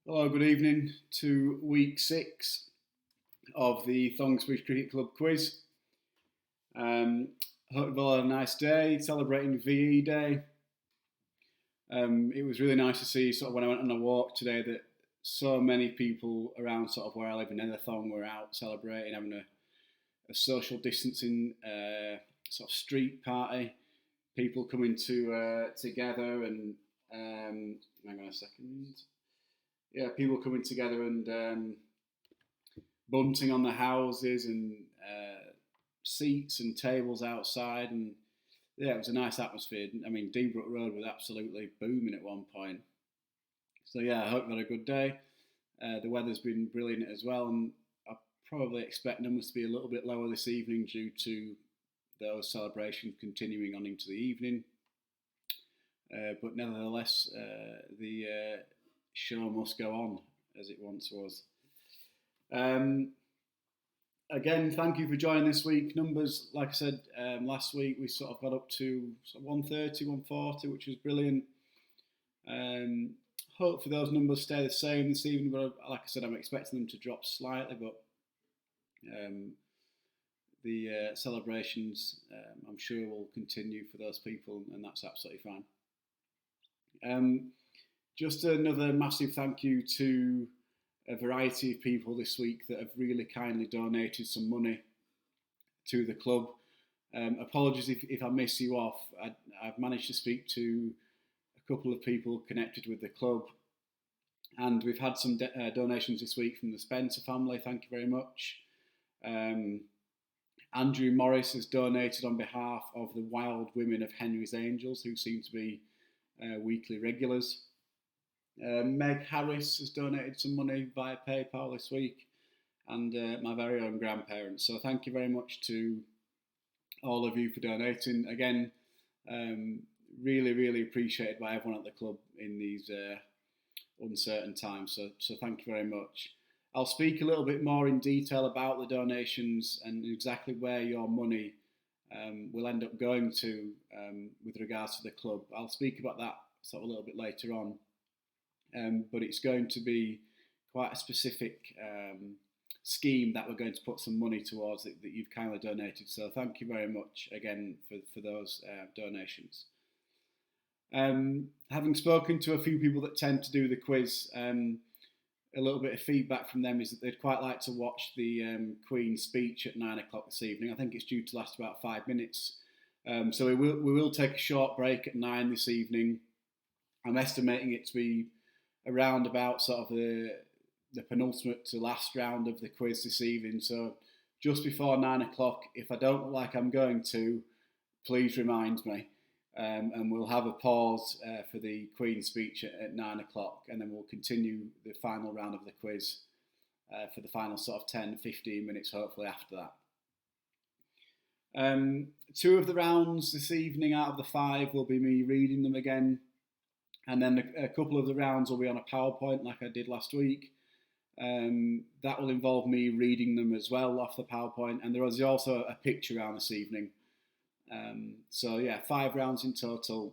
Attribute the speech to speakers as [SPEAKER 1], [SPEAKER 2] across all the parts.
[SPEAKER 1] Hello, good evening to week 6 of the Thongsbridge Cricket Club quiz. Hope you've all had a nice day, celebrating VE Day. It was really nice to see, when I went on a walk today, that so many people around where I live in Netherthong were out celebrating, having a social distancing street party. People coming together and hang on a second. Yeah, people coming together and bunting on the houses and seats and tables outside, and yeah, it was a nice atmosphere. I mean, Deebrook Road was absolutely booming at one point. So yeah, I hope you had a good day. The weather's been brilliant as well, and I probably expect numbers to be a little bit lower this evening due to those celebrations continuing on into the evening. But nevertheless, the show must go on as it once was. Again, thank you for joining this week. Numbers, like I said last week, we got up to 130, 140, which was brilliant. Hopefully those numbers stay the same this evening, but like I said, I'm expecting them to drop slightly, but the celebrations, I'm sure, will continue for those people, and that's absolutely fine. Just another massive thank you to a variety of people this week that have really kindly donated some money to the club. Apologies if I miss you off. I've managed to speak to a couple of people connected with the club, and we've had some donations this week from the Spencer family. Thank you very much. Andrew Morris has donated on behalf of the Wild Women of Henry's Angels, who seem to be weekly regulars. Meg Harris has donated some money via PayPal this week, and my very own grandparents. So thank you very much to all of you for donating. Again, really, really appreciated by everyone at the club in these uncertain times. So thank you very much. I'll speak a little bit more in detail about the donations and exactly where your money will end up going to with regards to the club. I'll speak about that a little bit later on. But it's going to be quite a specific scheme that we're going to put some money towards that you've kindly donated. So thank you very much again for those donations. Having spoken to a few people that tend to do the quiz, a little bit of feedback from them is that they'd quite like to watch the Queen's speech at 9 o'clock this evening. I think it's due to last about 5 minutes. So we will take a short break at 9 this evening. I'm estimating it to be around about the penultimate to last round of the quiz this evening. So just before 9 o'clock, if I don't look like I'm going to, please remind me. And we'll have a pause for the Queen's speech at 9 o'clock, and then we'll continue the final round of the quiz for the final 10, 15 minutes, hopefully after that. 2 of the rounds this evening out of the 5 will be me reading them again. And then a couple of the rounds will be on a PowerPoint like I did last week. That will involve me reading them as well off the PowerPoint. And there is also a picture round this evening. So yeah, 5 rounds in total.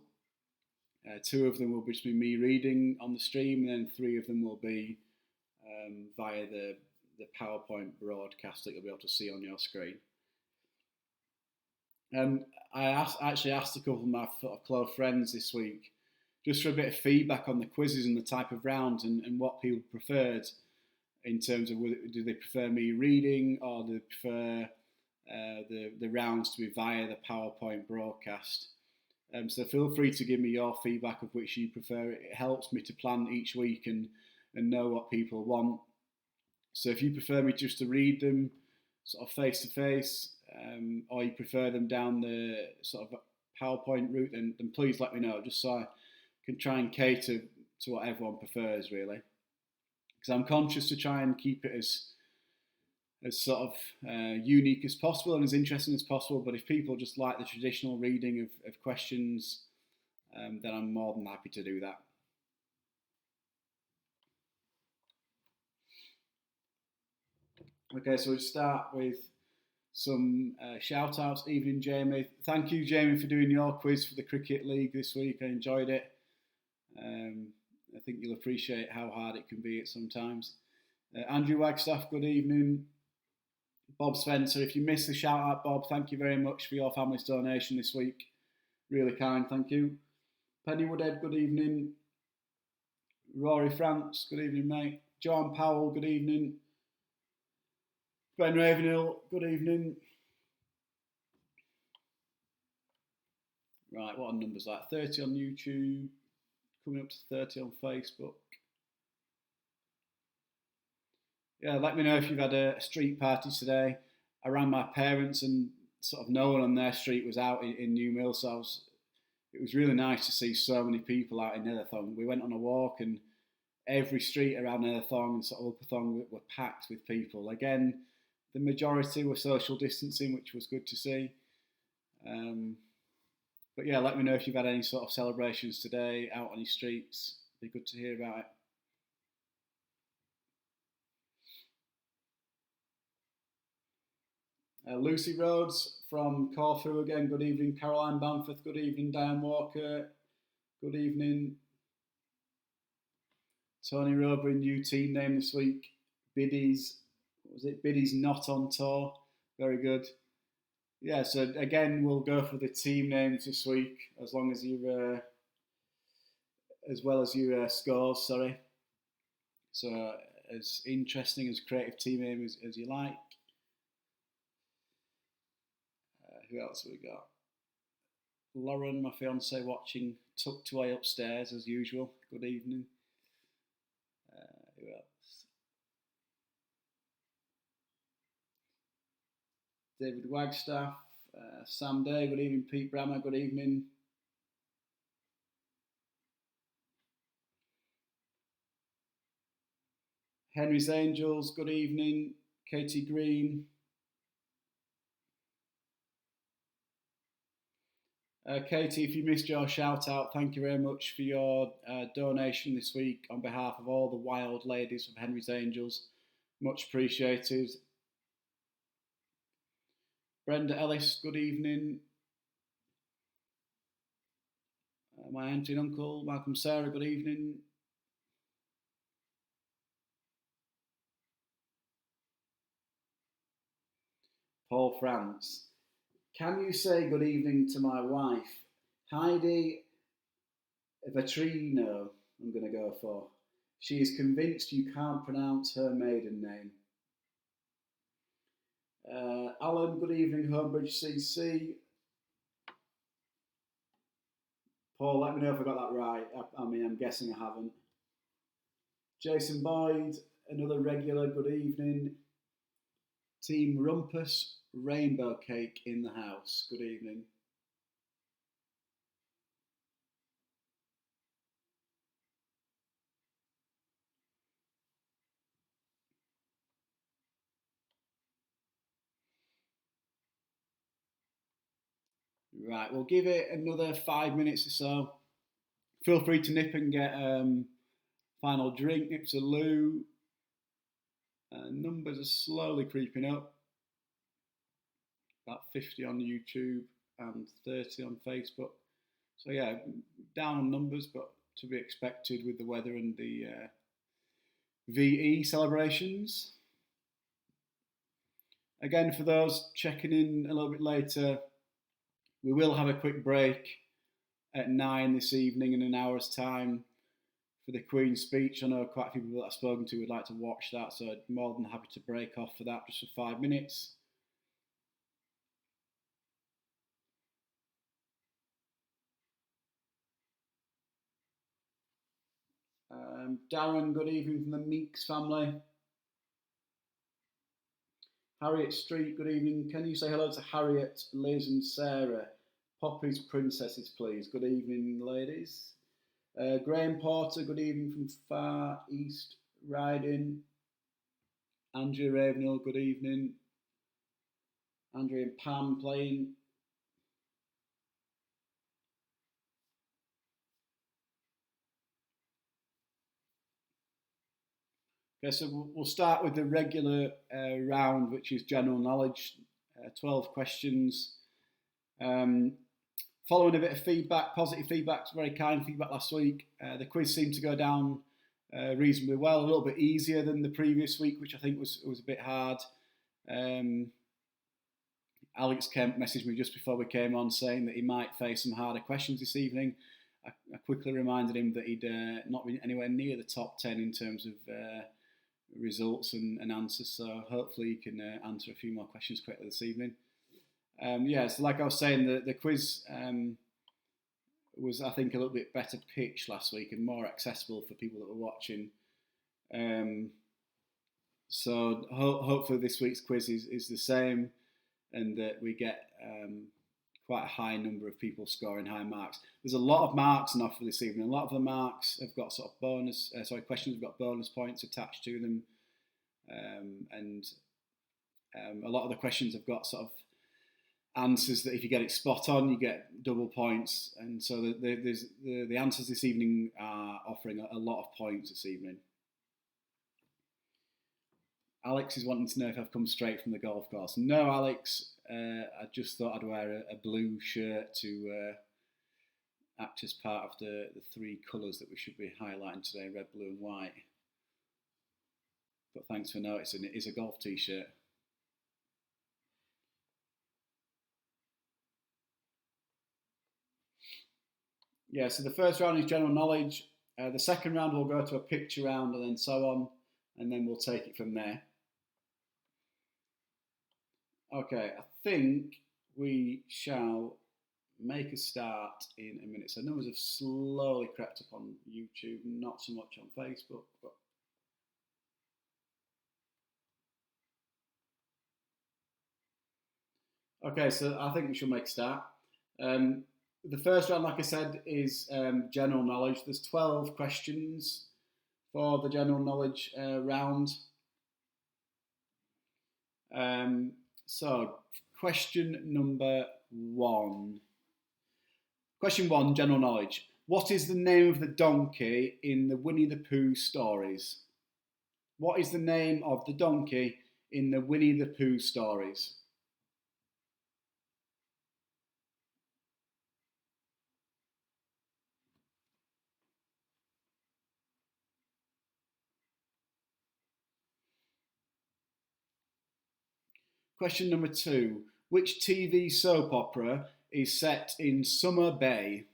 [SPEAKER 1] 2 of them will just be me reading on the stream, and then 3 of them will be via the PowerPoint broadcast that you'll be able to see on your screen. I actually asked a couple of my close friends this week just for a bit of feedback on the quizzes and the type of rounds and what people preferred in terms of do they prefer me reading or do they prefer the rounds to be via the PowerPoint broadcast. So feel free to give me your feedback of which you prefer. It helps me to plan each week and know what people want. So if you prefer me just to read them face to face, or you prefer them down the PowerPoint route, then please let me know, just so I can try and cater to what everyone prefers, really. Because I'm conscious to try and keep it as unique as possible and as interesting as possible. But if people just like the traditional reading of questions, then I'm more than happy to do that. Okay, so we'll start with some shout outs. Evening, Jamie. Thank you, Jamie, for doing your quiz for the Cricket League this week. I enjoyed it. think you'll appreciate how hard it can be at sometimes. Andrew Wagstaff, good evening. Bob Spencer, if you missed the shout out, Bob, thank you very much for your family's donation this week. Really kind, thank you. Penny Woodhead, good evening. Rory France, good evening, mate. John Powell, good evening. Ben Ravenhill, good evening. Right, what are numbers like? 30 on YouTube, coming up to 30 on Facebook. Yeah, let me know if you've had a street party today. I rang my parents and sort of no one on their street was out in New Mill, so it was really nice to see so many people out in Netherthong. We went on a walk and every street around Netherthong and sort of Upper Thong were packed with people. Again, the majority were social distancing, which was good to see. But yeah, let me know if you've had any sort of celebrations today out on your streets. It'd be good to hear about it. Lucy Rhodes from Corfu again, good evening. Caroline Bamforth, good evening. Diane Walker, good evening. Tony Roberry, new team name this week. Biddy's, what was it? Biddy's not on tour. Very good. Yeah, so again, we'll go for the team names this week, as long as you, as well as your scores. Sorry. So as interesting as creative team name as you like. Who else have we got? Lauren, my fiance, watching tucked away upstairs as usual. Good evening. Who else? David Wagstaff, Sam Day, good evening. Pete Brammer, good evening. Henry's Angels, good evening. Katie Green. Katie, if you missed your shout out, thank you very much for your donation this week on behalf of all the wild ladies of Henry's Angels. Much appreciated. Brenda Ellis, good evening. My auntie and uncle, Malcolm Sarah, good evening. Paul France. Can you say good evening to my wife, Heidi Vetrino, I'm going to go for. She is convinced you can't pronounce her maiden name. Alan, good evening, Homebridge CC. Paul, let me know if I got that right. I mean, I'm guessing I haven't. Jason Boyd, another regular, good evening. Team Rumpus, Rainbow Cake in the house. Good evening. Right, we'll give it another 5 minutes or so. Feel free to nip and get final drink, nip to loo. Numbers are slowly creeping up. About 50 on YouTube and 30 on Facebook. So yeah, down on numbers, but to be expected with the weather and the VE celebrations. Again, for those checking in a little bit later, we will have a quick break at 9 this evening in an hour's time for the Queen's speech. I know quite a few people that I've spoken to would like to watch that, so I'm more than happy to break off for that just for 5 minutes. Darren, good evening from the Meeks family. Harriet Street, good evening. Can you say hello to Harriet, Liz and Sarah? Poppy's princesses, please. Good evening, ladies. Graham Porter, good evening from Far East Riding. Andrew Ravenhill, good evening. Andrew and Pam playing. Okay, so we'll start with the regular round, which is general knowledge, 12 questions. Following a bit of feedback, positive feedback, very kind feedback last week, the quiz seemed to go down reasonably well, a little bit easier than the previous week, which I think was a bit hard. Alex Kemp messaged me just before we came on saying that he might face some harder questions this evening. I quickly reminded him that he'd not been anywhere near the top 10 in terms of results and answers, so hopefully he can answer a few more questions quickly this evening. So like I was saying, the quiz was, I think, a little bit better pitched last week and more accessible for people that were watching. So hopefully this week's quiz is the same, and that we get quite a high number of people scoring high marks. There's a lot of marks on offer this evening. A lot of the marks have got sort of questions have got bonus points attached to them, and a lot of the questions have got sort of answers that if you get it spot on, you get double points, and so the answers this evening are offering a lot of points this evening. Alex is wanting to know if I've come straight from the golf course. No, Alex, I just thought I'd wear a blue shirt to act as part of the three colours that we should be highlighting today, red, blue and white. But thanks for noticing, it is a golf t-shirt. Yeah, so the first round is general knowledge. The second round we'll go to a picture round and then so on, and then we'll take it from there. Okay, I think we shall make a start in a minute. So numbers have slowly crept up on YouTube, not so much on Facebook, but okay, so I think we should make a start. The first round, like I said, is general knowledge. There's 12 questions for the general knowledge round. So, question number 1. Question 1, general knowledge. What is the name of the donkey in the Winnie the Pooh stories? What is the name of the donkey in the Winnie the Pooh stories? Question number 2. Which TV soap opera is set in Summer Bay?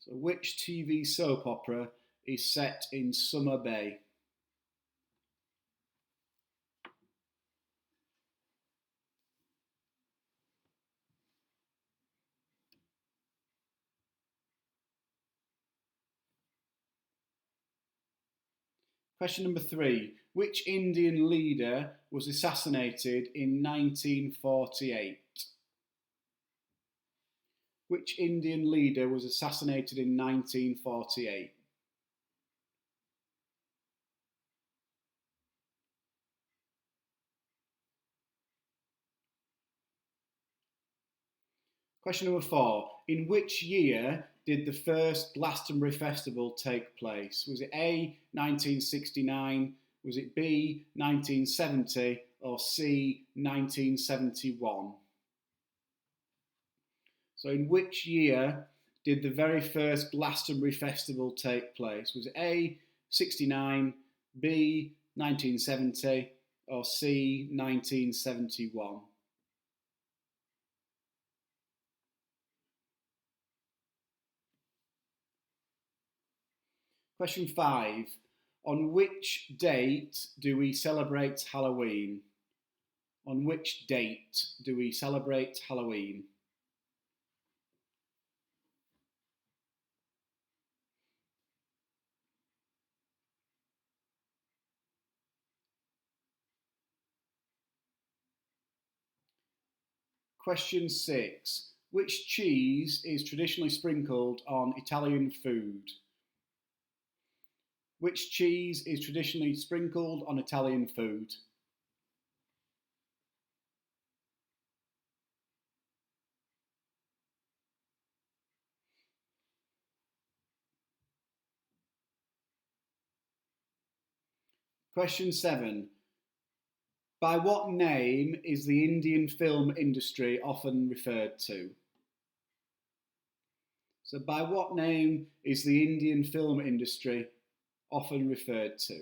[SPEAKER 1] So which TV soap opera is set in Summer Bay? Question number 3. Which Indian leader was assassinated in 1948? Which Indian leader was assassinated in 1948? Question number 4. In which year did the first Glastonbury Festival take place? Was it A, 1969, was it B, 1970, or C, 1971? So in which year did the very first Glastonbury Festival take place? Was it A, 69, B, 1970, or C, 1971? Question 5. On which date do we celebrate Halloween? On which date do we celebrate Halloween? Question 6. Which cheese is traditionally sprinkled on Italian food? Which cheese is traditionally sprinkled on Italian food? Question 7. By what name is the Indian film industry often referred to? So by what name is the Indian film industry often referred to?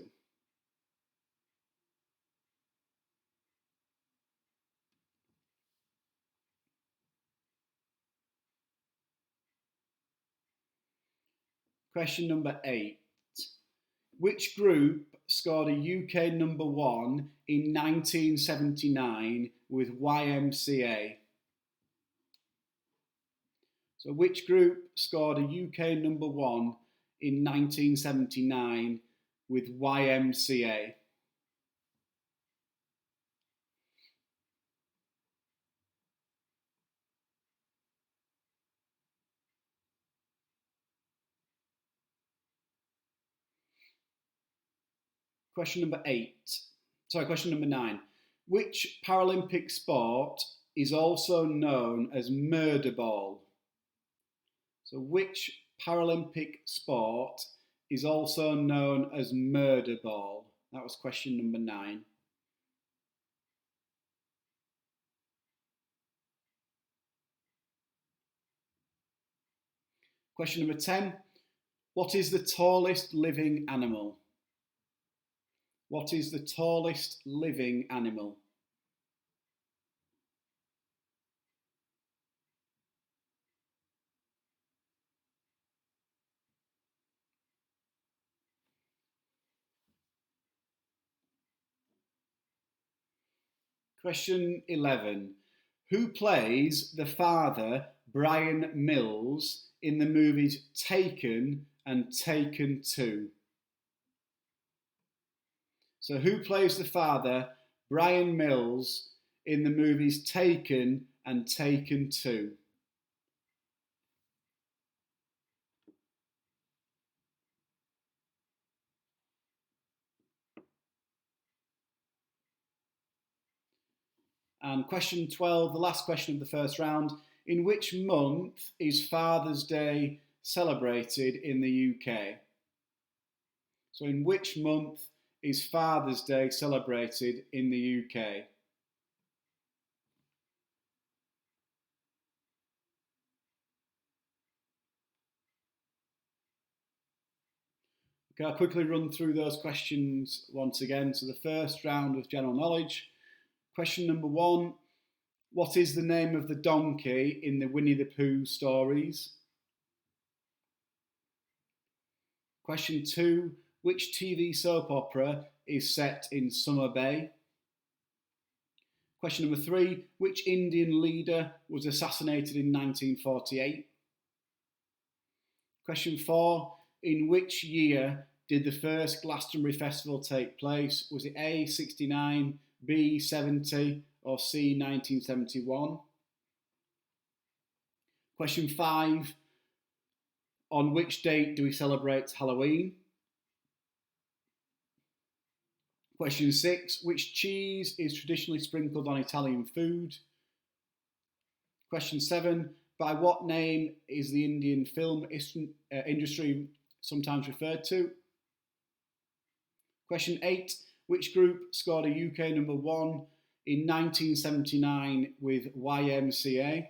[SPEAKER 1] Question number 8. Which group scored a UK number 1 in 1979 with YMCA? So which group scored a UK number 1 in 1979 with YMCA? Question number 9. Which Paralympic sport is also known as murder ball? So which Paralympic sport is also known as murder ball? That was question number 9. Question number 10. What is the tallest living animal? What is the tallest living animal? Question 11. Who plays the father, Brian Mills, in the movies Taken and Taken 2? So who plays the father, Brian Mills, in the movies Taken and Taken 2? And question 12, the last question of the first round. In which month is Father's Day celebrated in the UK? So in which month is Father's Day celebrated in the UK? Okay, I'll quickly run through those questions once again. So the first round was general knowledge. Question number 1, what is the name of the donkey in the Winnie the Pooh stories? Question 2, which TV soap opera is set in Summer Bay? Question number 3, which Indian leader was assassinated in 1948? Question 4, in which year did the first Glastonbury Festival take place? Was it A, 69, B, 70, or C, 1971? Question 5, on which date do we celebrate Halloween? Question 6, which cheese is traditionally sprinkled on Italian food? Question 7, by what name is the Indian film industry sometimes referred to? Question 8, which group scored a UK number 1 in 1979 with YMCA?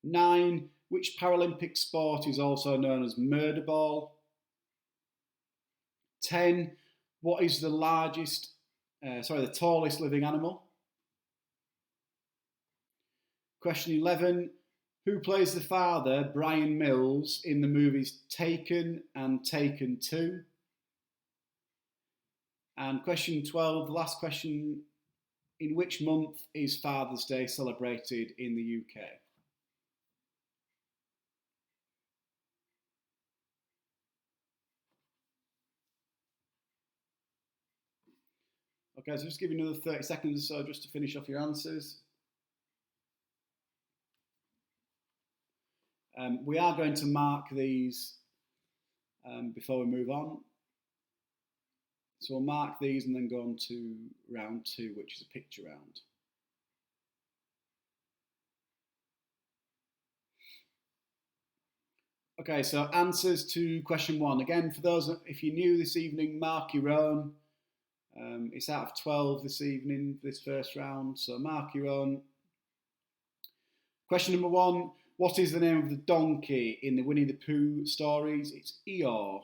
[SPEAKER 1] 9, which Paralympic sport is also known as murder ball? 10, what is the tallest living animal? Question 11, who plays the father, Brian Mills, in the movies Taken and Taken 2? And question 12, the last question, in which month is Father's Day celebrated in the UK? Okay, so just give you another 30 seconds or so just to finish off your answers. We are going to mark these before we move on. So we'll mark these and then go on to round 2, which is a picture round. Okay, so answers to question 1. Again, for those, if you're new this evening, mark your own. It's out of 12 this evening, this first round, so mark your own. Question number 1, What is the name of the donkey in the Winnie the Pooh stories? It's Eeyore.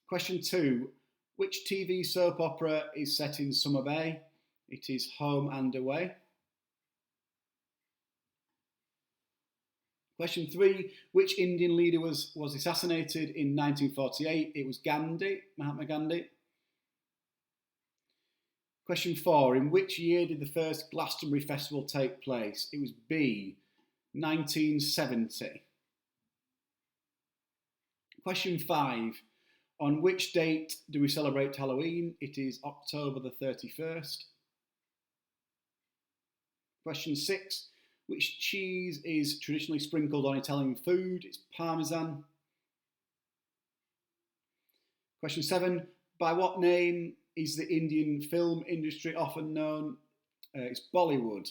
[SPEAKER 1] Question 2. Which TV soap opera is set in Summer Bay? It is Home and Away. Question 3. Which Indian leader was assassinated in 1948? It was Gandhi, Mahatma Gandhi. Question 4. In which year did the first Glastonbury Festival take place? It was B, 1970. Question 5. On which date do we celebrate Halloween? It is October the 31st. Question 6. Which cheese is traditionally sprinkled on Italian food? It's Parmesan. Question 7. By what name is the Indian film industry often known? It's Bollywood.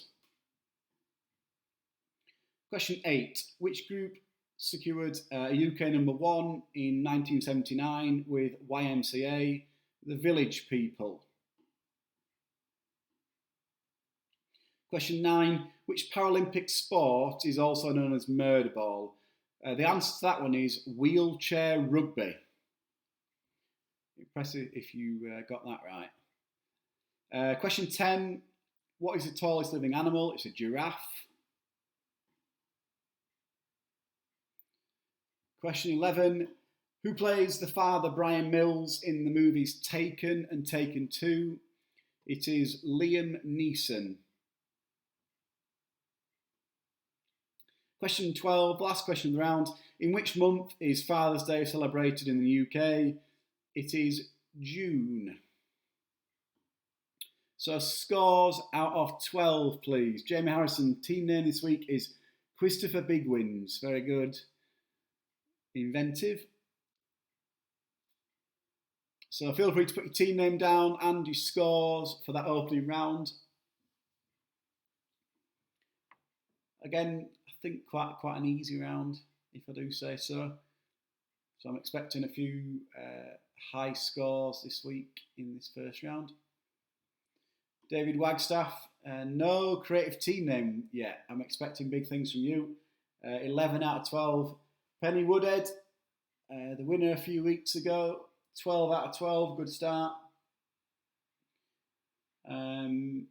[SPEAKER 1] Question 8. Which group secured a UK number 1 in 1979 with YMCA, The Village People? Question 9. Which Paralympic sport is also known as murder ball? The answer to that one is wheelchair rugby. Impressive if you got that right. Question 10. What is the tallest living animal? It's a giraffe. Question 11. Who plays the father Brian Mills in the movies Taken and Taken 2? It is Liam Neeson. Question 12, last question of the round. In which month is Father's Day celebrated in the UK? It is June. So scores out of 12, please. Jamie Harrison, team name this week is Christopher Bigwins. Very good. Inventive. So feel free to put your team name down and your scores for that opening round. Again, I think quite an easy round, if I do say so. So I'm expecting a few high scores this week in this first round. David Wagstaff, no creative team name yet. I'm expecting big things from you. 11 out of 12. Penny Woodhead, the winner a few weeks ago. 12 out of 12, good start. Who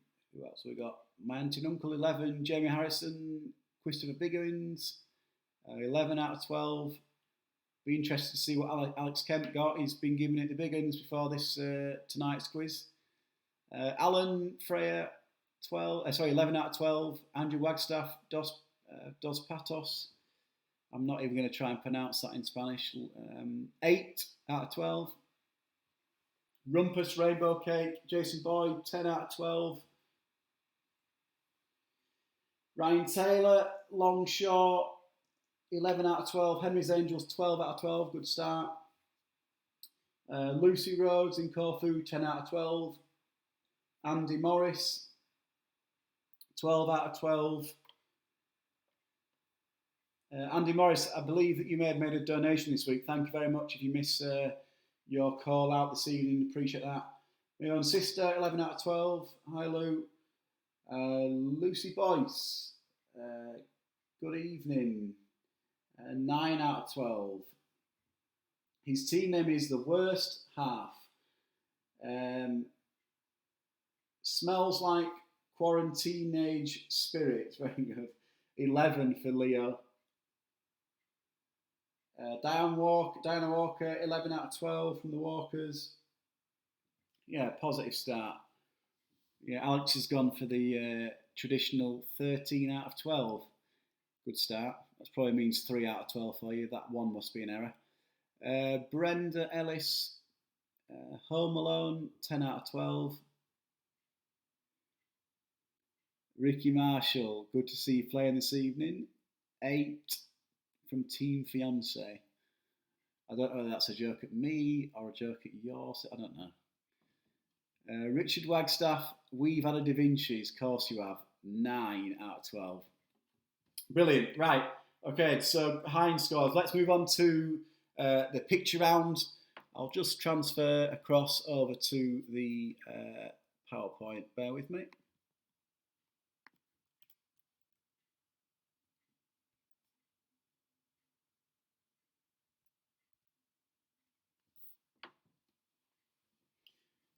[SPEAKER 1] else have we got? My Auntie and Uncle, 11. Jamie Harrison, Christopher Bigwins, 11 out of 12. Be interested to see what Alex Kemp got. He's been giving it the big uns before this tonight's quiz. Alan Freya, 11 out of 12. Andrew Wagstaff, Dos Patos. I'm not even going to try and pronounce that in Spanish. 8 out of 12. Rumpus Rainbow Cake, Jason Boyd, 10 out of 12. Ryan Taylor, Long Short, 11 out of 12. Henry's Angels, 12 out of 12. Good start. Lucy Rhodes in Corfu, 10 out of 12. Andy Morris, 12 out of 12. Andy Morris, I believe that you may have made a donation this week. Thank you very much. If you miss your call out this evening, appreciate that. My own sister, 11 out of 12. Hi, Lou. Lucy Boyce, good evening. 9 out of 12. His team name is The Worst Half. Smells like quarantine age spirit. Very good. 11 for Leo. Diana Walker, 11 out of 12 from the Walkers. Yeah, positive start. Yeah, Alex has gone for the traditional 13 out of 12. Good start. That probably means 3 out of 12 for you. That one must be an error. Brenda Ellis, Home Alone, 10 out of 12. Ricky Marshall, good to see you playing this evening. 8 from Team Fiance. I don't know whether that's a joke at me or a joke at yours. I don't know. Richard Wagstaff, we've had a Da Vinci's. Of course you have. 9 out of 12. Brilliant. Right. Okay, so high in scores. Let's move on to the picture round. I'll just transfer across over to the PowerPoint. Bear with me.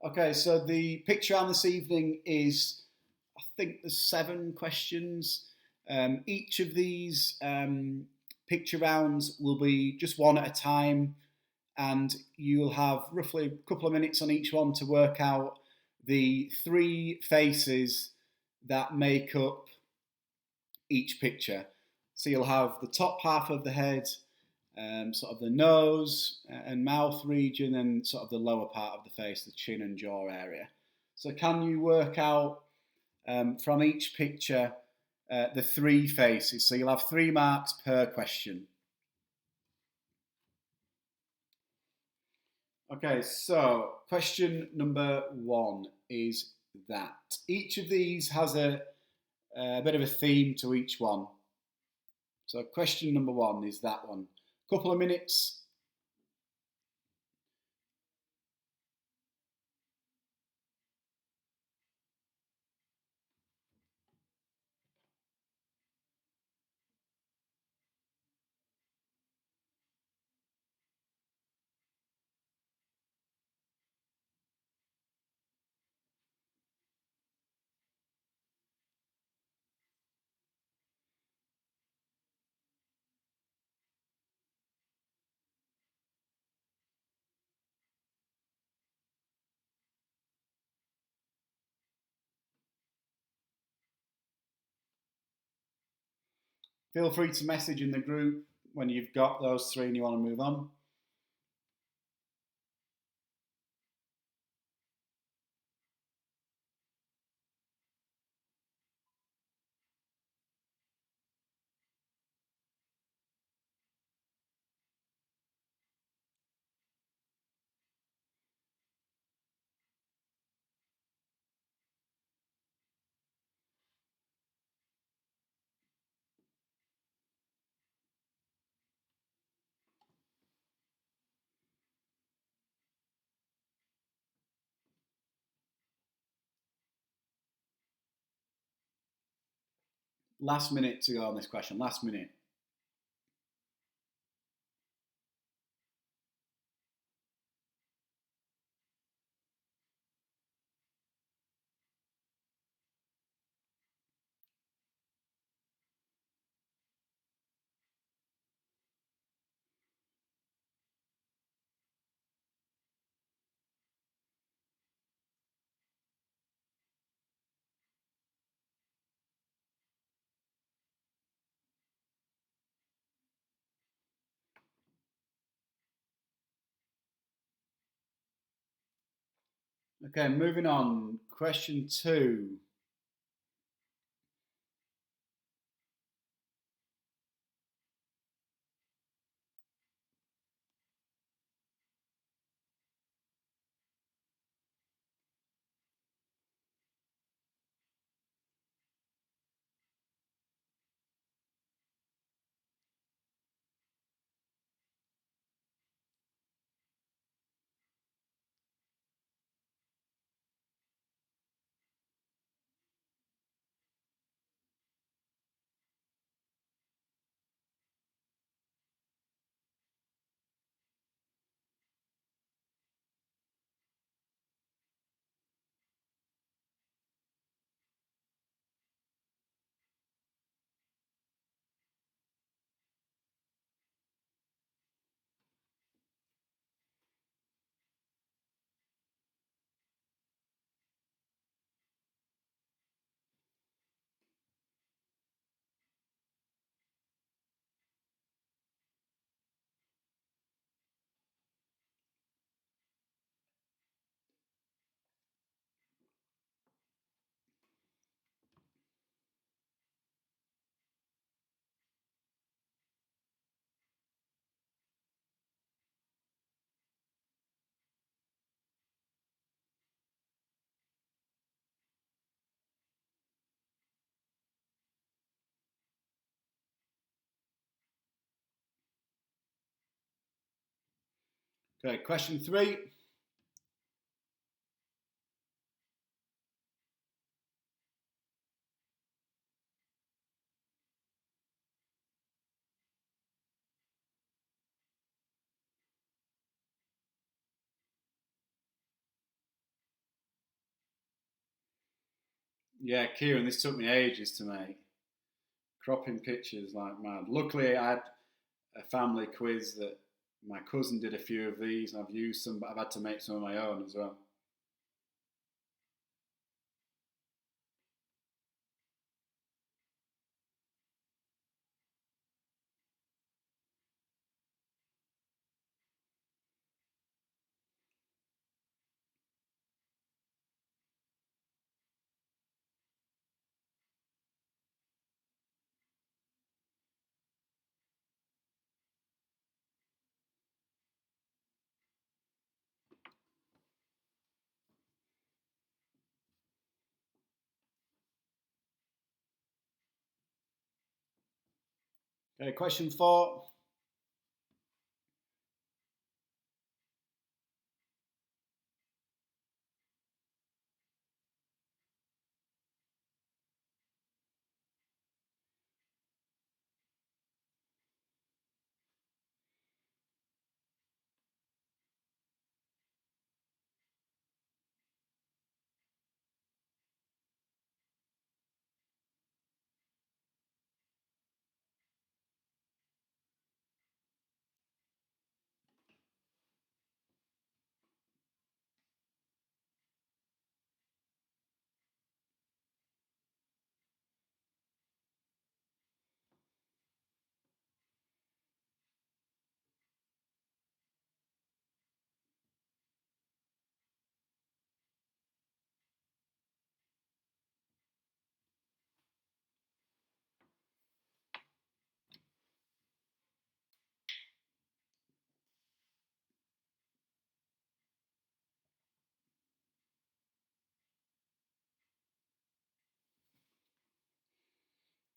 [SPEAKER 1] Okay, so the picture round this evening is, I think there's 7 questions. Each of these picture rounds will be just one at a time, and you'll have roughly a couple of minutes on each one to work out the 3 faces that make up each picture. So you'll have the top half of the head, sort of the nose and mouth region, and sort of the lower part of the face, the chin and jaw area. So can you work out from each picture the 3 faces? So you'll have 3 marks per question. Okay, so question number 1 is that each of these has a bit of a theme to each one. So question number 1 is that one. Couple of minutes. Feel free to message in the group when you've got those 3 and you want to move on. Last minute to go on this question, last minute. Okay, moving on. Question 2. Okay, question 3. Yeah, Kieran, this took me ages to make. Cropping pictures like mad. Luckily, I had a family quiz that my cousin did a few of these, and I've used some, but I've had to make some of my own as well. Okay, question 4.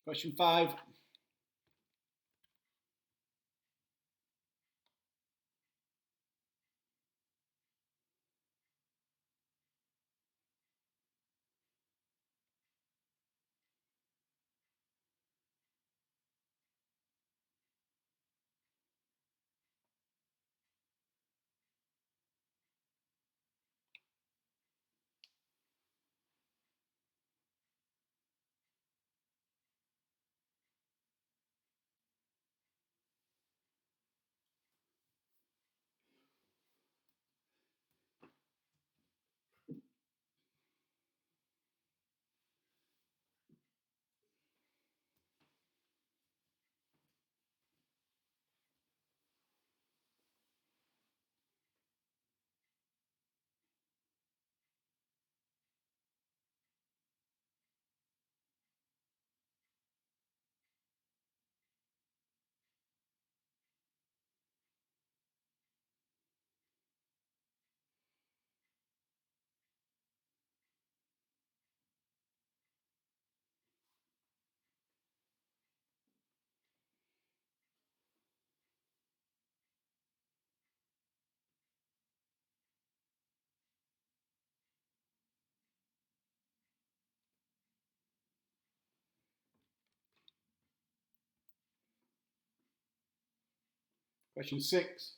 [SPEAKER 1] Question 5. Question 6.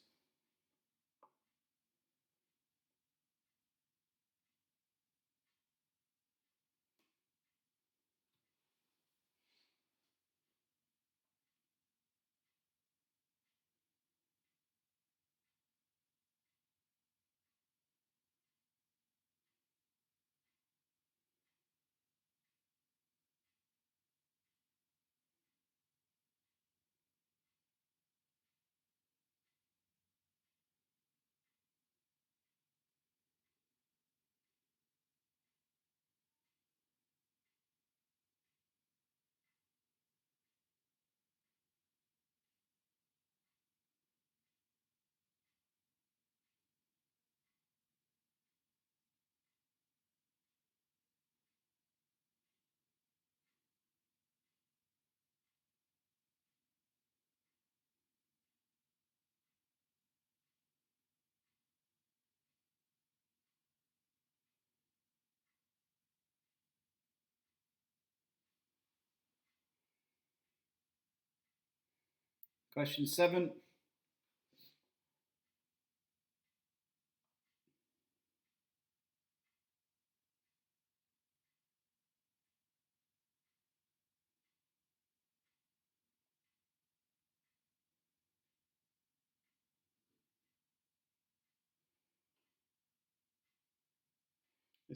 [SPEAKER 1] Question 7.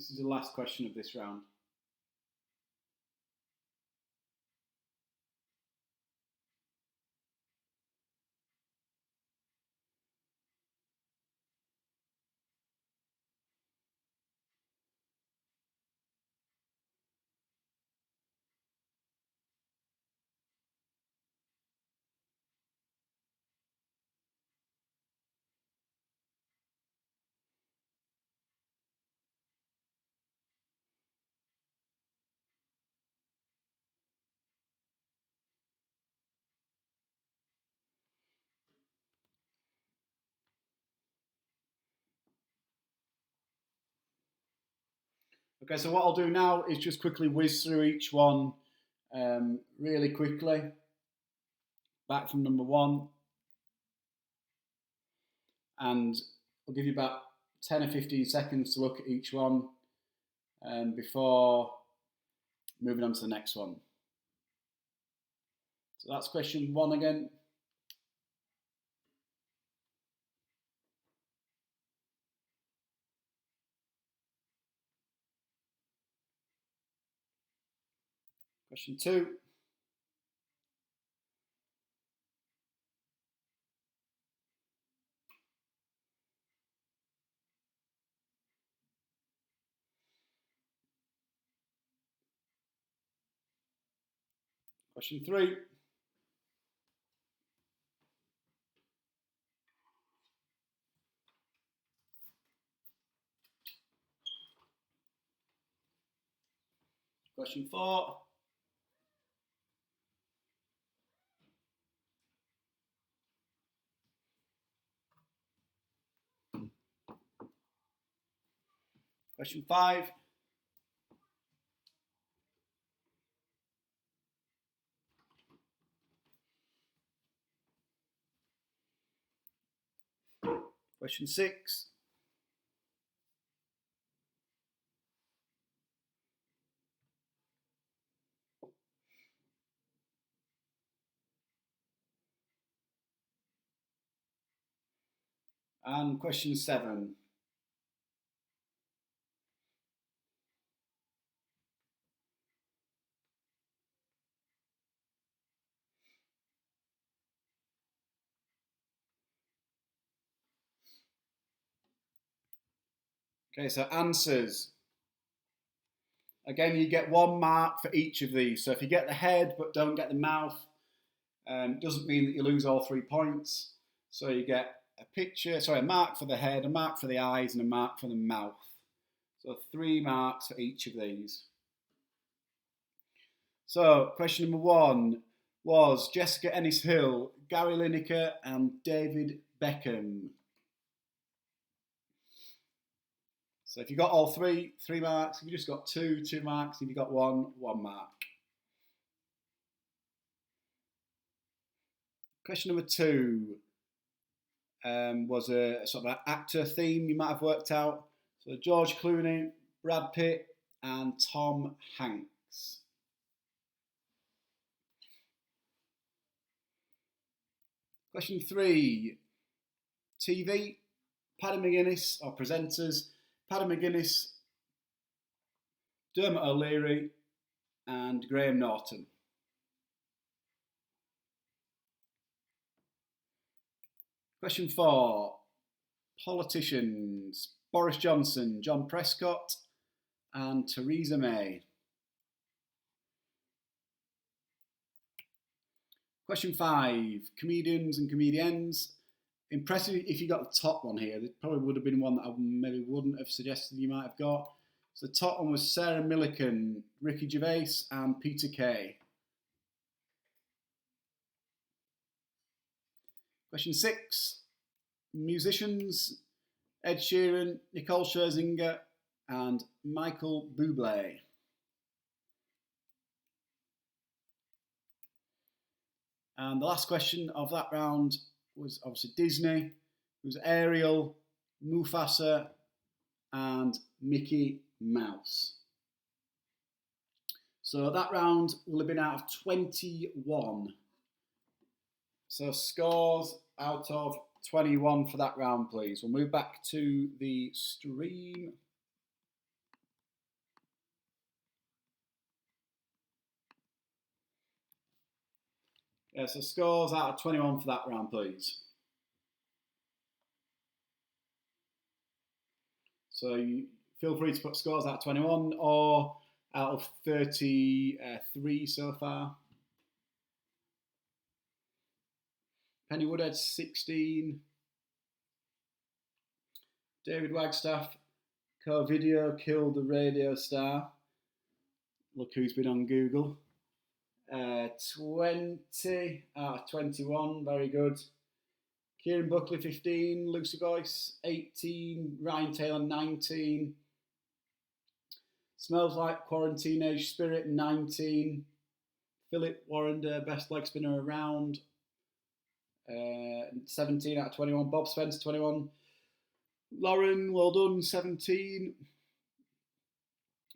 [SPEAKER 1] This is the last question of this round. Okay, so what I'll do now is just quickly whiz through each one really quickly. Back from number 1. And I'll give you about 10 or 15 seconds to look at each one before moving on to the next one. So that's question 1 again. Question 2. Question 3. Question 4. Question 5. Question 6. And question 7. Okay, so answers. Again, you get 1 mark for each of these. So if you get the head but don't get the mouth, doesn't mean that you lose all 3 points. So you get a mark for the head, a mark for the eyes, and a mark for the mouth. So 3 marks for each of these. So question number 1 was Jessica Ennis-Hill, Gary Lineker, and David Beckham. So if you got all 3 marks. If you just got 2 marks. If you got 1 mark. Question number 2 was a sort of an actor theme you might have worked out. So George Clooney, Brad Pitt, and Tom Hanks. Question 3, TV, Paddy McGuinness, or presenters, Paddy McGuinness, Dermot O'Leary, and Graham Norton. Question 4, politicians, Boris Johnson, John Prescott, and Theresa May. Question 5, comedians and comedians. Impressive if you got the top one here. There probably would have been one that I maybe wouldn't have suggested you might have got. So the top one was Sarah Millican, Ricky Gervais, and Peter Kay. Question 6, musicians, Ed Sheeran, Nicole Scherzinger, and Michael Bublé. And the last question of that round was obviously Disney. It was Ariel, Mufasa, and Mickey Mouse. So that round will have been out of 21. So scores out of 21 for that round, please. We'll move back to the stream. Yeah, so scores out of 21 for that round, please. So you feel free to put scores out of 21 or out of 33 so far. Penny Woodhead, 16. David Wagstaff, co-video killed the radio star. Look who's been on Google. 20 out of 21, very good. Kieran Buckley, 15. Lucy Boyce, 18. Ryan Taylor, 19. Smells Like Quarantine Age Spirit, 19. Philip Warrender, best leg spinner around, 17 out of 21. Bob Spencer, 21. Lauren, well done, 17.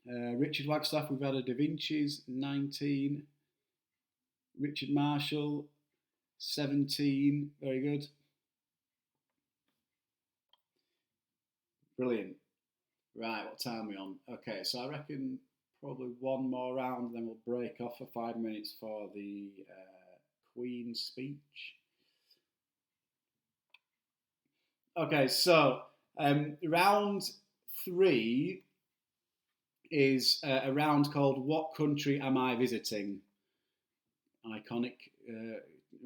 [SPEAKER 1] Richard Wagstaff, we've had a Da Vinci's, 19. Richard Marshall, 17. Very good. Brilliant. Right, what time are we on? Okay, so I reckon probably one more round, then we'll break off for 5 minutes for the Queen's speech. Okay, so round 3 is a round called What Country Am I Visiting? Iconic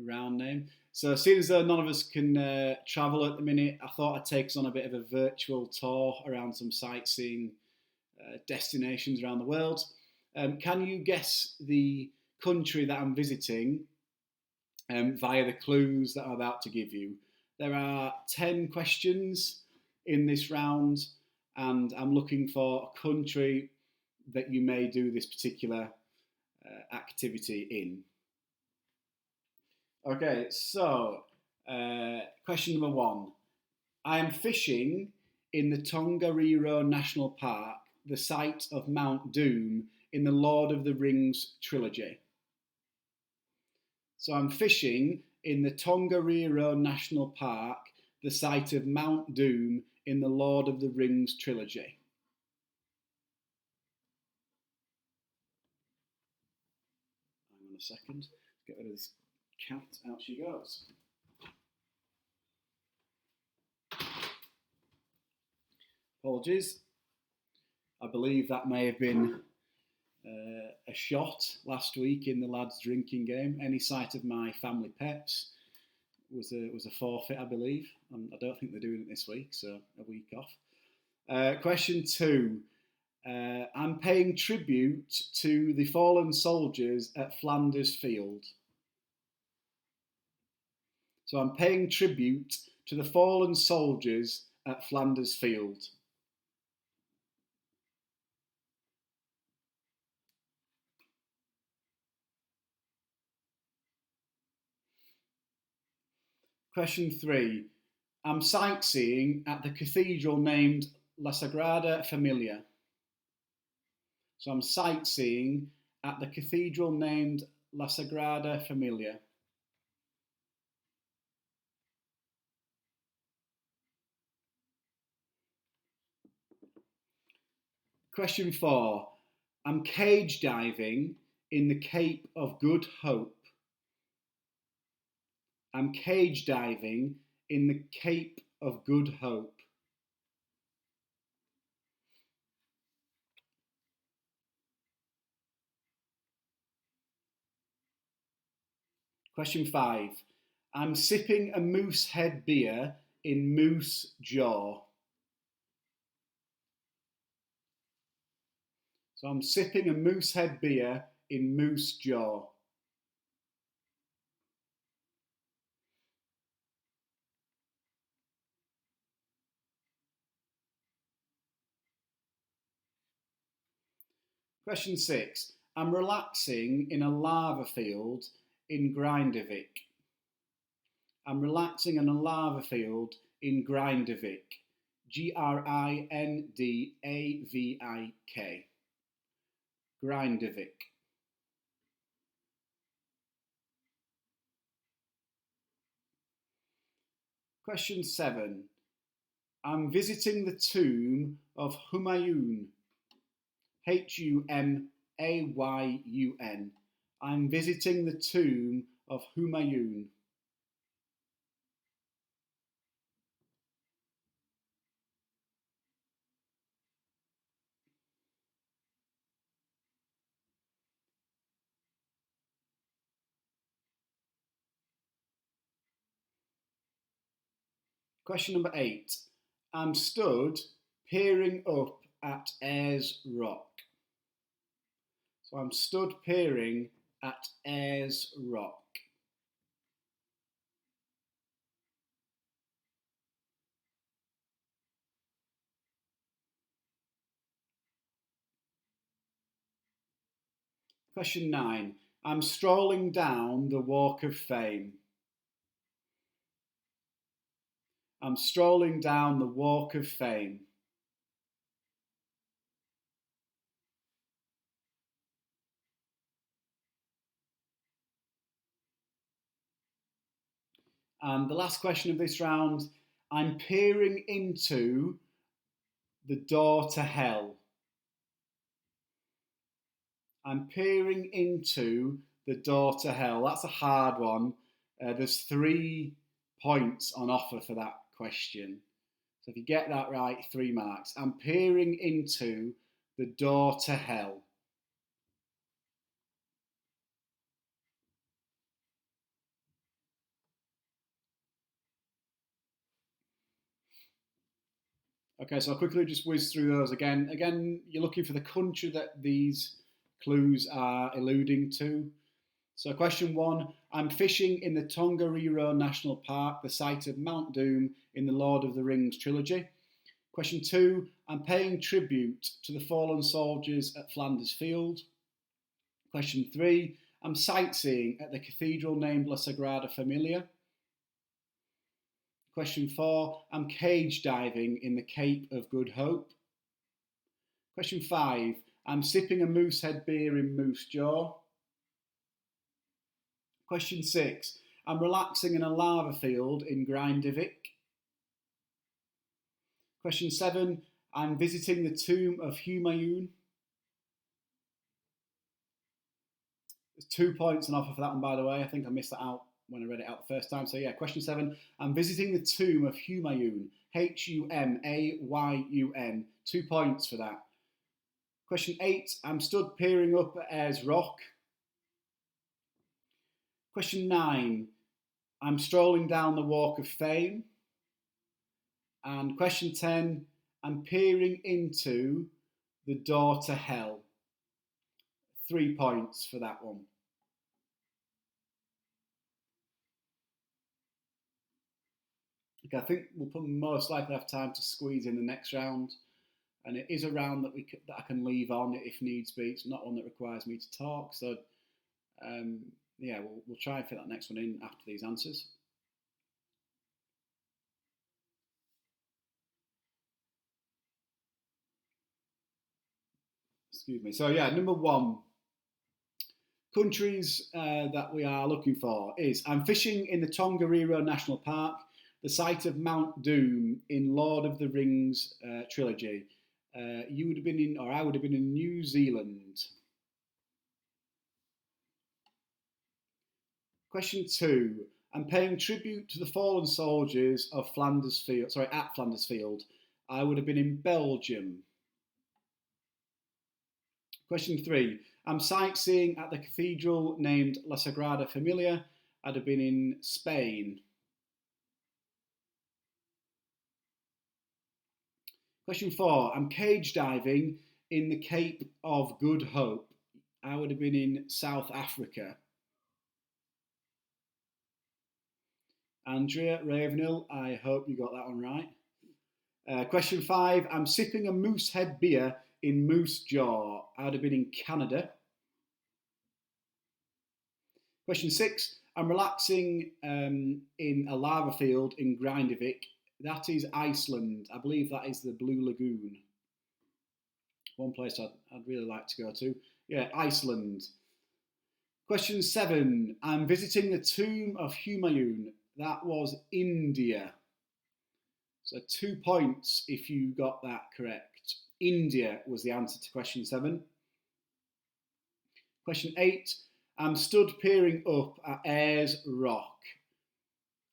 [SPEAKER 1] round name. So seeing as though none of us can travel at the minute, I thought I'd take us on a bit of a virtual tour around some sightseeing destinations around the world. Can you guess the country that I'm visiting via the clues that I'm about to give you? There are 10 questions in this round, and I'm looking for a country that you may do this particular activity in. Okay, so question number 1. I am fishing in the Tongariro National Park, the site of Mount Doom in the Lord of the Rings trilogy. So I'm fishing in the Tongariro National Park, the site of Mount Doom in the Lord of the Rings trilogy. Hang on a second, get rid of this cat, out she goes. Apologies. I believe that may have been a shot last week in the lads' drinking game. Any sight of my family pets was a forfeit, I believe. I don't think they're doing it this week, so a week off. Question 2. I'm paying tribute to the fallen soldiers at Flanders Field. So I'm paying tribute to the fallen soldiers at Flanders Field. Question 3. I'm sightseeing at the cathedral named La Sagrada Familia. So I'm sightseeing at the cathedral named La Sagrada Familia. Question 4. I'm cage diving in the Cape of Good Hope. I'm cage diving in the Cape of Good Hope. Question 5. I'm sipping a Moosehead beer in Moose Jaw. So I'm sipping a Moosehead beer in Moose Jaw. Question 6. I'm relaxing in a lava field in Grindavik. I'm relaxing in a lava field in Grindavik. Grindavik. Grindavik. Question 7. I'm visiting the tomb of Humayun. Humayun. I'm visiting the tomb of Humayun? Question number 8. I'm stood peering up at Ayers Rock. So I'm stood peering at Ayers Rock. Question 9. I'm strolling down the Walk of Fame. I'm strolling down the Walk of Fame. And the last question of this round, I'm peering into the door to hell. I'm peering into the door to hell. That's a hard one. There's 3 points on offer for that question. So if you get that right, 3 marks. I'm peering into the door to hell. Okay, so I'll quickly just whiz through those again. Again, you're looking for the country that these clues are alluding to. So question 1, I'm fishing in the Tongariro National Park, the site of Mount Doom in the Lord of the Rings trilogy. Question 2, I'm paying tribute to the fallen soldiers at Flanders Field. Question 3, I'm sightseeing at the cathedral named La Sagrada Familia. Question 4, I'm cage diving in the Cape of Good Hope. Question 5, I'm sipping a Moosehead beer in Moose Jaw. Question 6, I'm relaxing in a lava field in Grindavik. Question 7, I'm visiting the tomb of Humayun. There's 2 points on offer for that one, by the way. I think I missed that out when I read it out the first time. So yeah, question 7, I'm visiting the tomb of Humayun. Humayun. 2 points for that. Question 8, I'm stood peering up at Ayers Rock. Question 9, I'm strolling down the Walk of Fame. And question 10, I'm peering into the door to hell. 3 points for that one. Okay, I think we'll most likely have time to squeeze in the next round. And it is a round that I can leave on if needs be. It's not one that requires me to talk. So, yeah, we'll try and fit that next one in after these answers. Excuse me. So, yeah, number 1. Countries that we are looking for is I'm fishing in the Tongariro National Park, the site of Mount Doom in Lord of the Rings trilogy. You would have been in, or I would have been in New Zealand. Question 2. I'm paying tribute to the fallen soldiers of Flanders Field. Sorry, at Flanders Field. I would have been in Belgium. Question 3. I'm sightseeing at the cathedral named La Sagrada Familia. I'd have been in Spain. Question 4. I'm cage diving in the Cape of Good Hope. I would have been in South Africa. Andrea Ravenhill, I hope you got that one right. Question 5. I'm sipping a Moosehead beer in Moose Jaw. I would have been in Canada. Question 6. I'm relaxing in a lava field in Grindavik. That is Iceland. I believe that is the Blue Lagoon. One place I'd really like to go to. Yeah, Iceland. Question 7. I'm visiting the tomb of Humayun. That was India. So 2 points if you got that correct. India was the answer to question 7. Question 8. I'm stood peering up at Ayers Rock,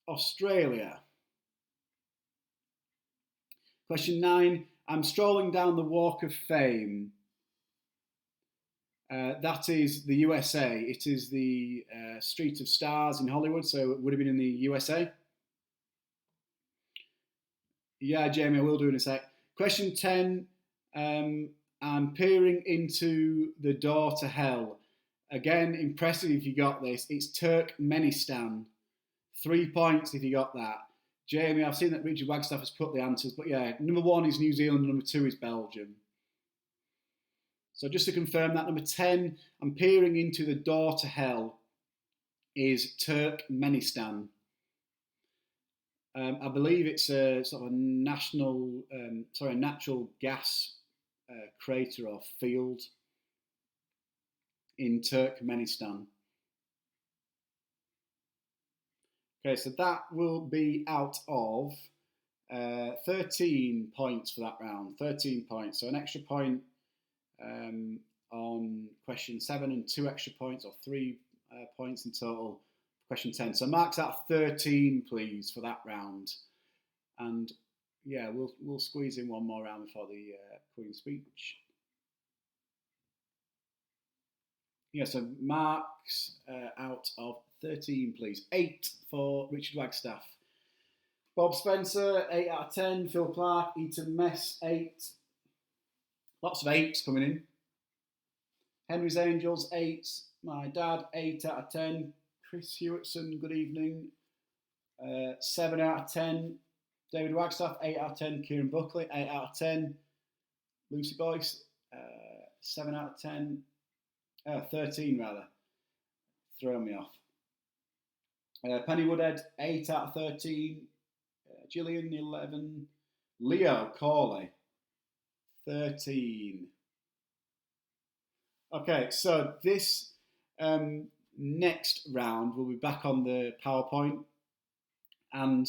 [SPEAKER 1] Australia. Question 9. I'm strolling down the Walk of Fame. That is the USA. It is the Street of Stars in Hollywood, so it would have been in the USA. Yeah, Jamie, I will do in a sec. Question 10. I'm peering into the door to hell. Again, impressive if you got this. It's Turkmenistan. 3 points if you got that. Jamie, I've seen that Richard Wagstaff has put the answers, but yeah, number 1 is New Zealand, number 2 is Belgium. So just to confirm that, number 10, I'm peering into the door to hell, is Turkmenistan. I believe it's a sort of a natural gas crater or field in Turkmenistan. Okay, so that will be out of 13 points for that round. 13 points. So an extra point on question 7 and 2 extra points, or 3 points in total for question 10. So marks out 13, please, for that round. And yeah, we'll squeeze in one more round before the Queen's speech. Yeah, so marks out of 13, please. 8 for Richard Wagstaff. Bob Spencer, 8 out of 10. Phil Clark, Eton Mess, 8. Lots of 8s coming in. Henry's Angels, 8. My dad, 8 out of 10. Chris Hewitson, good evening. 7 out of 10. David Wagstaff, 8 out of 10. Kieran Buckley, 8 out of 10. Lucy Boyce, 7 out of 10. 13 rather. Throwing me off. Penny Woodhead, 8 out of 13. Gillian, 11. Leo Corley, 13. Okay, so this next round we'll be back on the PowerPoint, and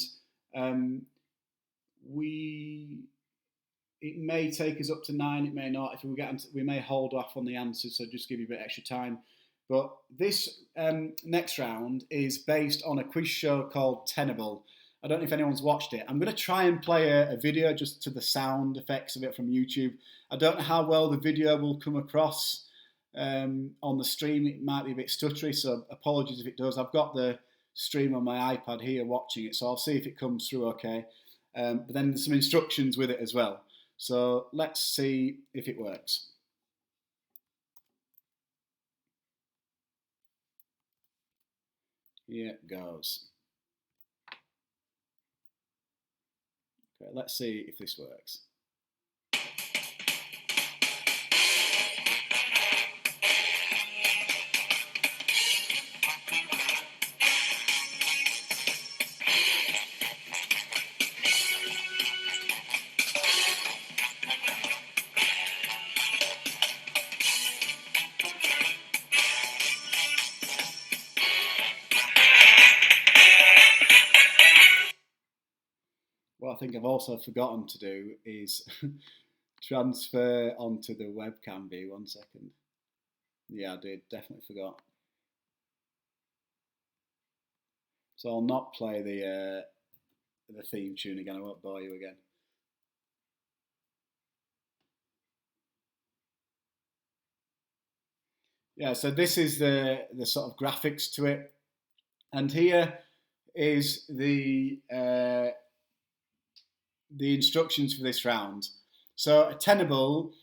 [SPEAKER 1] it may take us up to 9, it may not. If we may hold off on the answers, so just give you a bit extra time. But this next round is based on a quiz show called Tenable. I don't know if anyone's watched it. I'm going to try and play a video just to the sound effects of it from YouTube. I don't know how well the video will come across on the stream. It might be a bit stuttery, so apologies if it does. I've got the stream on my iPad here watching it, so I'll see if it comes through okay. But then there's some instructions with it as well. So let's see if it works. Here it goes. Okay, let's see if this works. What I think I've also forgotten to do is transfer onto the webcam view. 1 second. Yeah, I did. Definitely forgot. So I'll not play the theme tune again. I won't bore you again. Yeah, so this is the sort of graphics to it, and here is the instructions for this round. So a Tenable,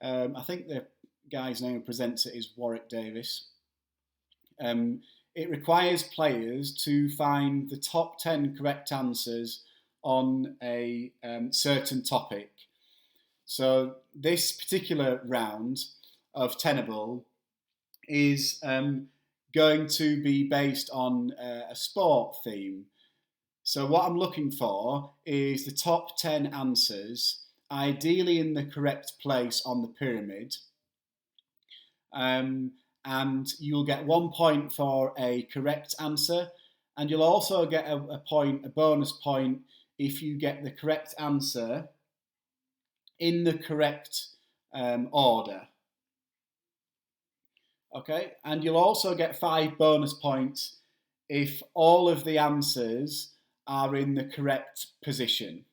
[SPEAKER 1] I think the guy's name who presents it is Warwick Davis. It requires players to find the top 10 correct answers on a certain topic. So this particular round of Tenable is going to be based on a sport theme. So what I'm looking for is the top 10 answers, ideally in the correct place on the pyramid. And you'll get 1 point for a correct answer, and you'll also get a bonus point if you get the correct answer in the correct order. Okay, and you'll also get 5 bonus points if all of the answers are in the correct position.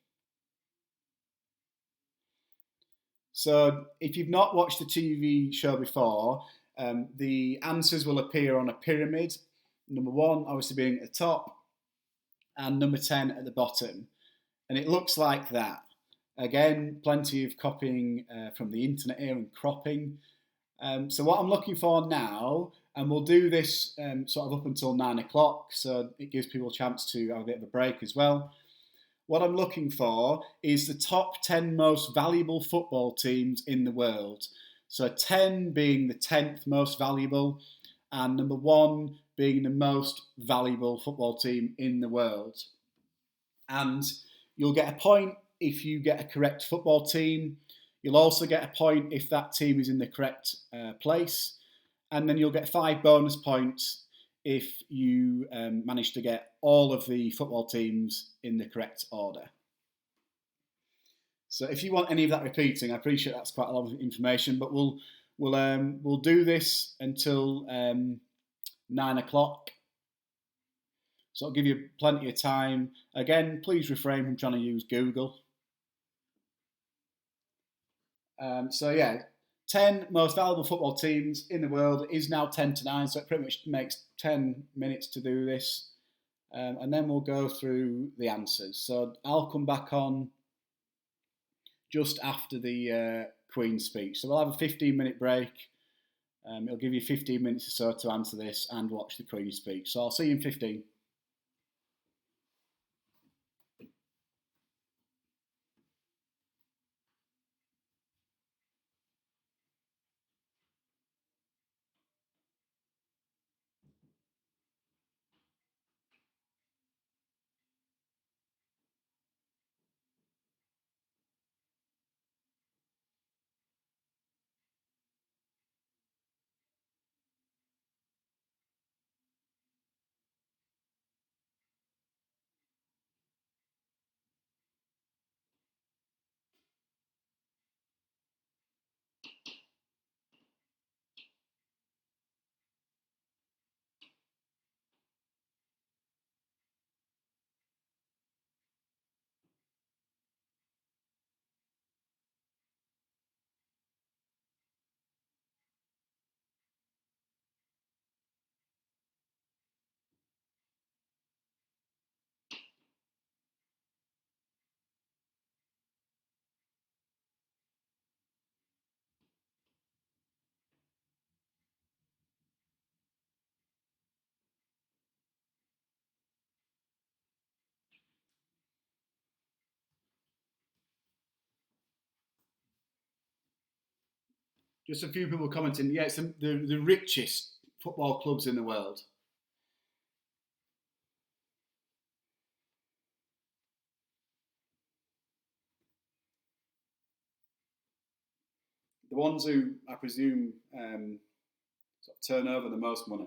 [SPEAKER 1] So if you've not watched the TV show before, the answers will appear on a pyramid. Number 1 obviously being at the top, and number 10 at the bottom. And it looks like that. Again, plenty of copying from the internet here and cropping. So what I'm looking for now, and we'll do this sort of up until 9 o'clock, so it gives people a chance to have a bit of a break as well. What I'm looking for is the top 10 most valuable football teams in the world. So 10 being the 10th most valuable, and number 1 being the most valuable football team in the world. And you'll get a point if you get a correct football team. You'll also get a point if that team is in the correct place. And then you'll get 5 bonus points if you manage to get all of the football teams in the correct order. So if you want any of that repeating, I appreciate that's quite a lot of information, but we'll do this until 9 o'clock. So I'll give you plenty of time. Again, please refrain from trying to use Google. So yeah, 10 most valuable football teams in the world is now 10 to 9, so it pretty much makes 10 minutes to do this. And then we'll go through the answers. So I'll come back on just after the Queen's speech. So we'll have a 15-minute break. It'll give you 15 minutes or so to answer this and watch the Queen's speech. So I'll see you in 15. Just a few people commenting, yeah, it's the richest football clubs in the world. The ones who, I presume, sort of turn over the most money.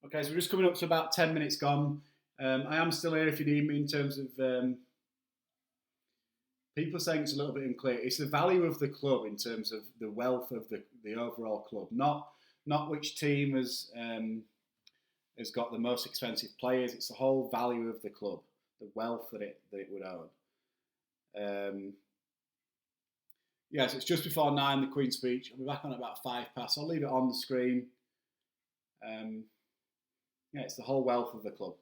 [SPEAKER 1] Okay, so we're just coming up to about 10 minutes gone. I am still here if you need me in terms of people are saying it's a little bit unclear. It's the value of the club in terms of the wealth of the overall club, not which team has got the most expensive players. It's the whole value of the club, the wealth that it would own. Yes, it's just before 9, the Queen's speech. I'll be back on at about 5 past. I'll leave it on the screen. Yeah, it's the whole wealth of the club.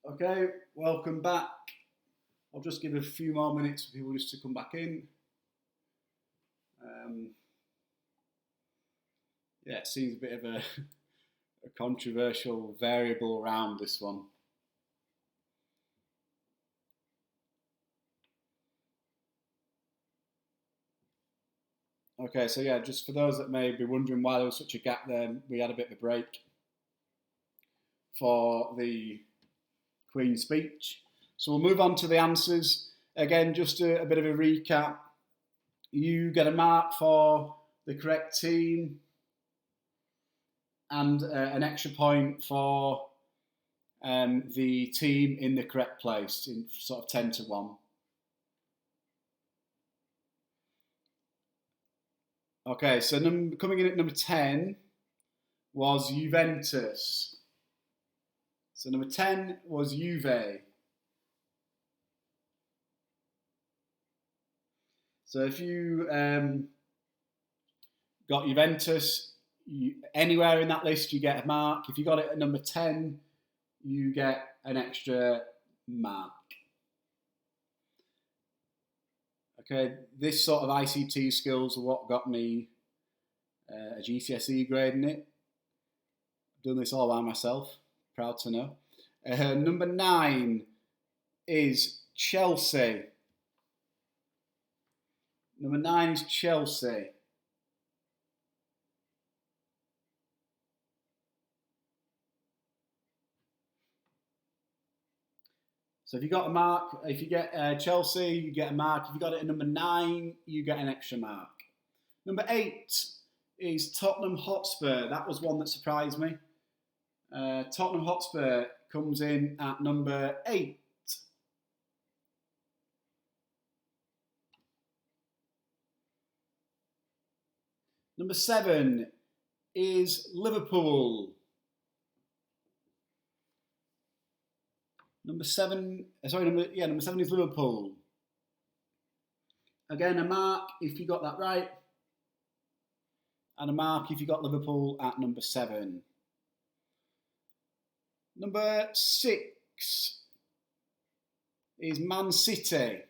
[SPEAKER 1] Okay, welcome back. I'll just give a few more minutes for people just to come back in. Yeah, it seems a bit of a controversial variable around this one. Okay, so yeah, just for those that may be wondering why there was such a gap there, we had a bit of a break for the Queen's speech. So we'll move on to the answers. Again, just a bit of a recap. You get a mark for the correct team and an extra point for the team in the correct place, in sort of 10 to 1. Okay, so coming in at number 10 was Juventus. So number 10 was Juve. So if you got Juventus, anywhere in that list you get a mark. If you got it at number 10, you get an extra mark. Okay, this sort of ICT skills are what got me a GCSE grade in it. I've done this all by myself, proud to know. Number 9 is Chelsea. Number 9 is Chelsea. So if you got a mark, if you get Chelsea, you get a mark. If you got it at number 9, you get an extra mark. Number 8 is Tottenham Hotspur. That was one that surprised me. Tottenham Hotspur comes in at number 8. Number 7 is Liverpool. Number 7 is Liverpool. Again, a mark if you got that right, and a mark if you got Liverpool at number 7. Number 6 is Man City.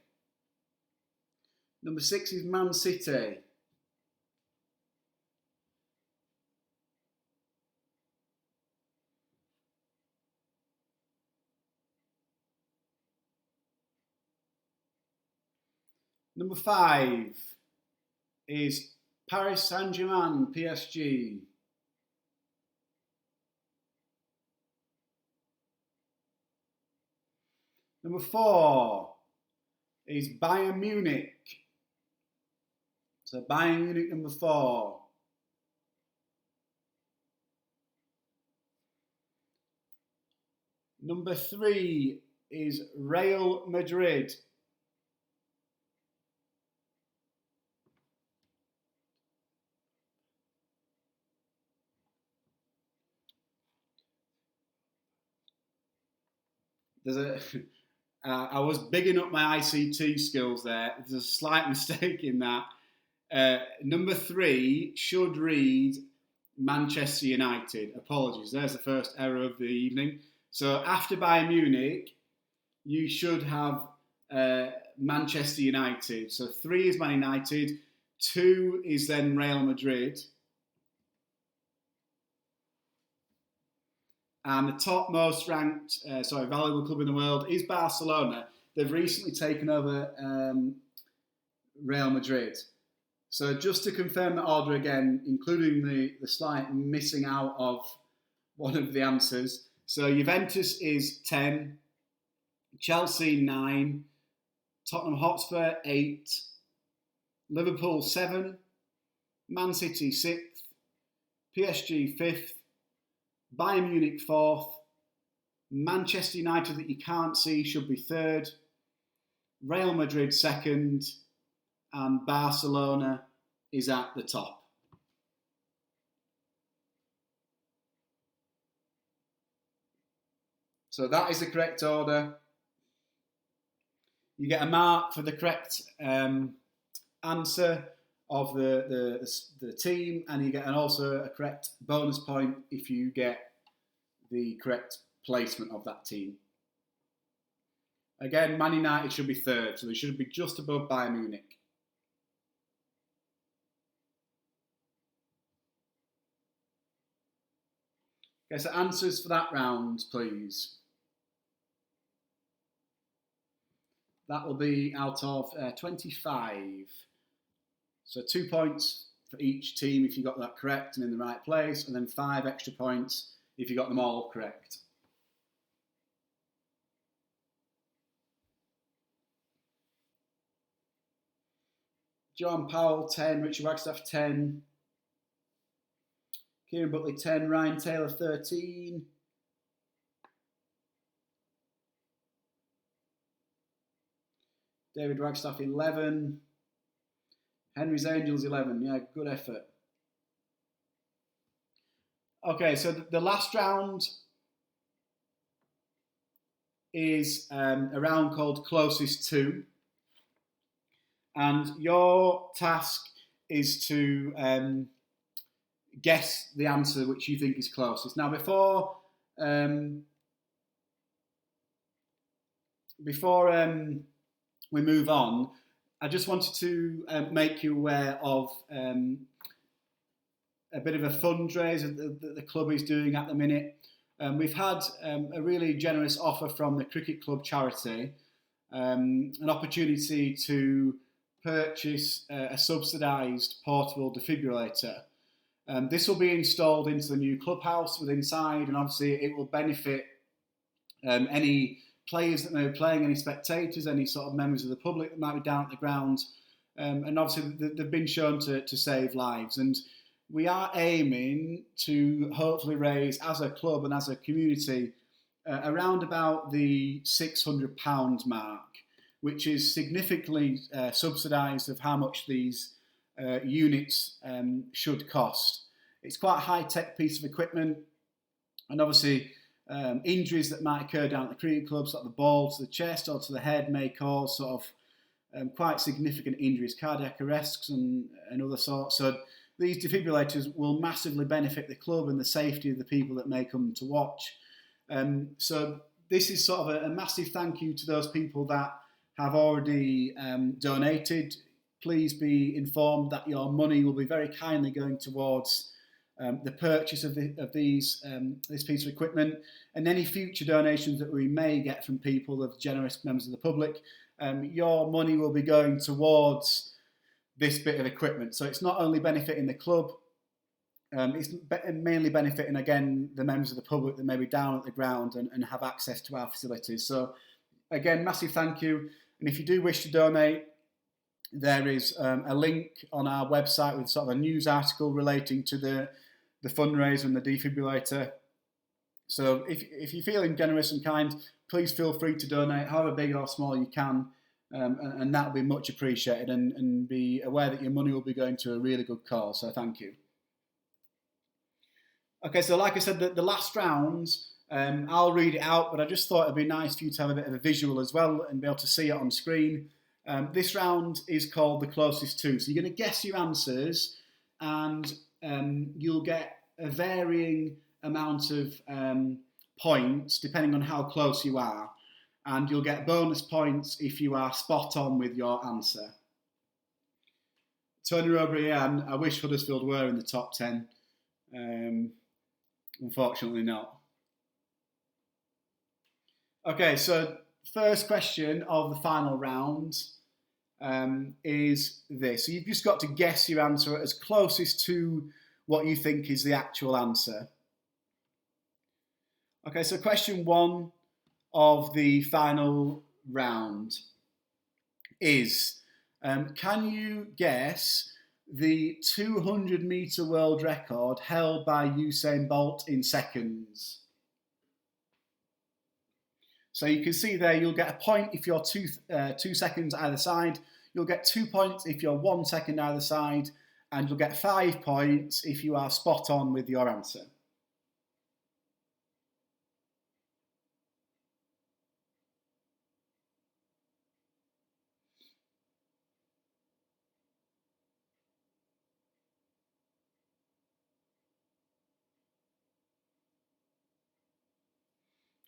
[SPEAKER 1] Number 6 is Man City. Number 5 is Paris Saint-Germain, PSG. Number 4 is Bayern Munich. So Bayern Munich, number 4. Number 3 is Real Madrid. I was bigging up my ICT skills there. There's a slight mistake in that. Number 3 should read Manchester United. Apologies, there's the first error of the evening. So after Bayern Munich, you should have Manchester United. So 3 is Man United, 2 is then Real Madrid. And the top most ranked, valuable club in the world is Barcelona. They've recently taken over Real Madrid. So just to confirm the order again, including the slight missing out of one of the answers. So Juventus is 10, Chelsea 9, Tottenham Hotspur 8, Liverpool 7, Man City 6th, PSG 5th, Bayern Munich 4th, Manchester United that you can't see should be 3rd, Real Madrid 2nd, and Barcelona is at the top. So that is the correct order. You get a mark for the correct answer of the team, and you get also a correct bonus point if you get the correct placement of that team. Again, Man United should be third, so they should be just above Bayern Munich. Okay, so answers for that round, please. That will be out of 25. So 2 points for each team if you got that correct and in the right place, and then 5 extra points if you got them all correct. John Powell, 10. Richard Wagstaff, 10. Kieran Buckley, 10. Ryan Taylor, 13. David Wagstaff, 11. Henry's Angels, 11. Yeah, good effort. Okay, so the last round is a round called Closest To. And your task is to guess the answer which you think is closest. Now, before we move on, I just wanted to make you aware of a bit of a fundraiser that the club is doing at the minute. We've had a really generous offer from the Cricket Club charity, an opportunity to purchase a subsidised portable defibrillator. This will be installed into the new clubhouse with inside, and obviously it will benefit any players that may be playing, any spectators, any sort of members of the public that might be down at the ground, and obviously they've been shown to save lives. And we are aiming to hopefully raise, as a club and as a community, around about the £600 mark, which is significantly subsidised of how much these units should cost. It's quite a high-tech piece of equipment, and obviously injuries that might occur down at the cricket club, sort of the ball to the chest or to the head, may cause sort of quite significant injuries, cardiac arrests and other sorts. So these defibrillators will massively benefit the club and the safety of the people that may come to watch. So this is sort of a massive thank you to those people that have already donated. Please be informed that your money will be very kindly going towards the purchase of this piece of equipment, and any future donations that we may get from people, of generous members of the public. Your money will be going towards this bit of equipment. So it's not only benefiting the club, it's mainly benefiting, again, the members of the public that may be down at the ground and have access to our facilities. So again, massive thank you. And if you do wish to donate, there is a link on our website with sort of a news article relating to the fundraiser and the defibrillator. So if you're feeling generous and kind, please feel free to donate, however big or small you can, and that will be much appreciated, and be aware that your money will be going to a really good cause, so thank you. Okay, so like I said, the last round, I'll read it out, but I just thought it'd be nice for you to have a bit of a visual as well and be able to see it on screen. This round is called the Closest To. So you're going to guess your answers, and you'll get a varying amount of points depending on how close you are, and you'll get bonus points if you are spot on with your answer. Tony O'Brien, I wish Huddersfield were in the top 10. Unfortunately not. Okay, so first question of the final round is this. So you've just got to guess your answer as closest to what you think is the actual answer. Okay, so question 1 of the final round is, can you guess the 200-metre world record held by Usain Bolt in seconds? So you can see there, you'll get a point if you're 2 seconds either side. You'll get 2 points if you're 1 second either side, and you'll get 5 points if you are spot on with your answer.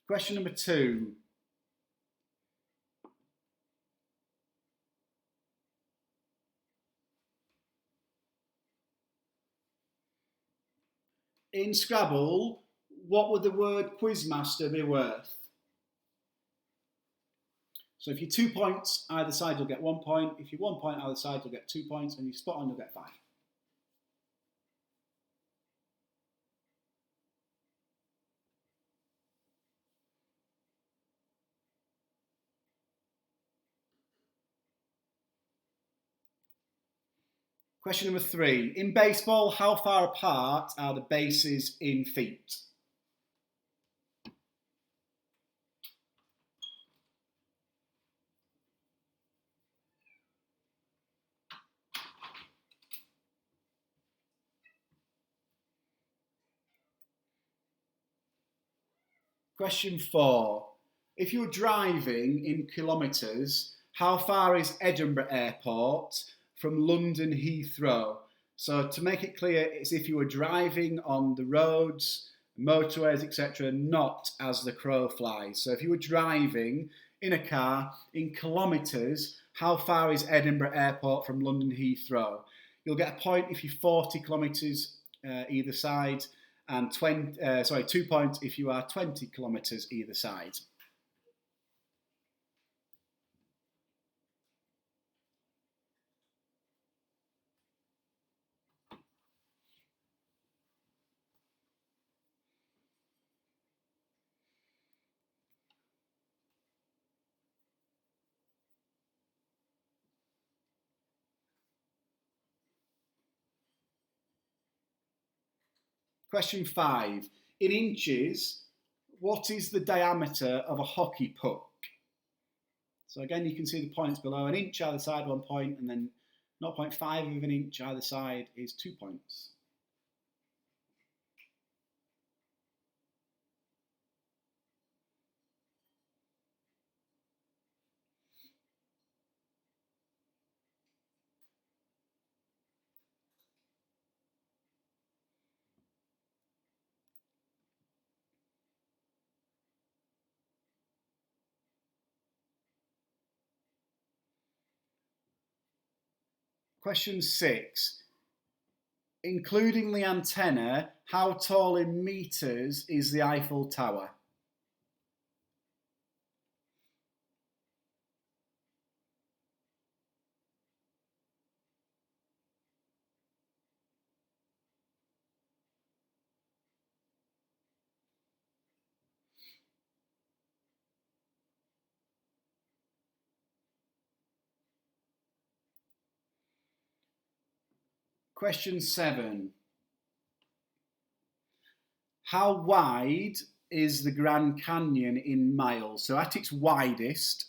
[SPEAKER 1] Question number 2. In Scrabble, what would the word Quizmaster be worth? So if you're 2 points either side, you'll get 1 point. If you're 1 point either side, you'll get 2 points. And if you spot on, you'll get 5. Question number 3. In baseball, how far apart are the bases in feet? Question 4. If you're driving in kilometres, how far is Edinburgh Airport from London Heathrow? So to make it clear, it's if you were driving on the roads, motorways, etc., not as the crow flies. So if you were driving in a car in kilometres, how far is Edinburgh Airport from London Heathrow? You'll get a point if you're 40 kilometres either side, and 2 points if you are 20 kilometres either side. Question 5. In inches, what is the diameter of a hockey puck? So again, you can see the points below. An inch either side, 1 point, and then 0.5 of an inch either side is 2 points. Question 6. Including the antenna, how tall in metres is the Eiffel Tower? Question 7. How wide is the Grand Canyon in miles? So at its widest,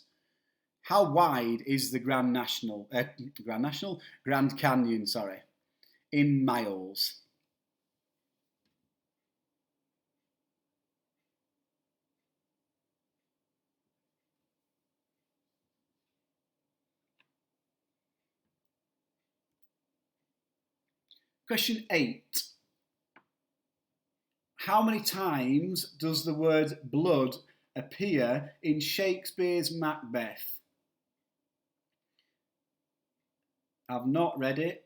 [SPEAKER 1] how wide is the Grand Canyon, in miles? Question 8. How many times does the word blood appear in Shakespeare's Macbeth? I've not read it,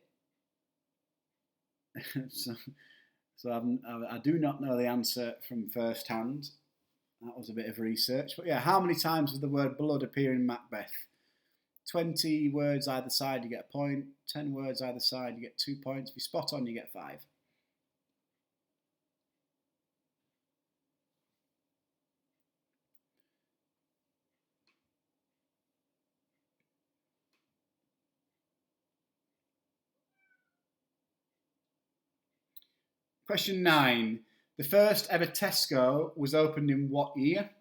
[SPEAKER 1] so I do not know the answer from first hand. That was a bit of research. But yeah, how many times does the word blood appear in Macbeth? 20 words either side, you get a point. 10 words either side, you get 2 points. If you spot on, you get 5. Question 9. The first ever Tesco was opened in what year?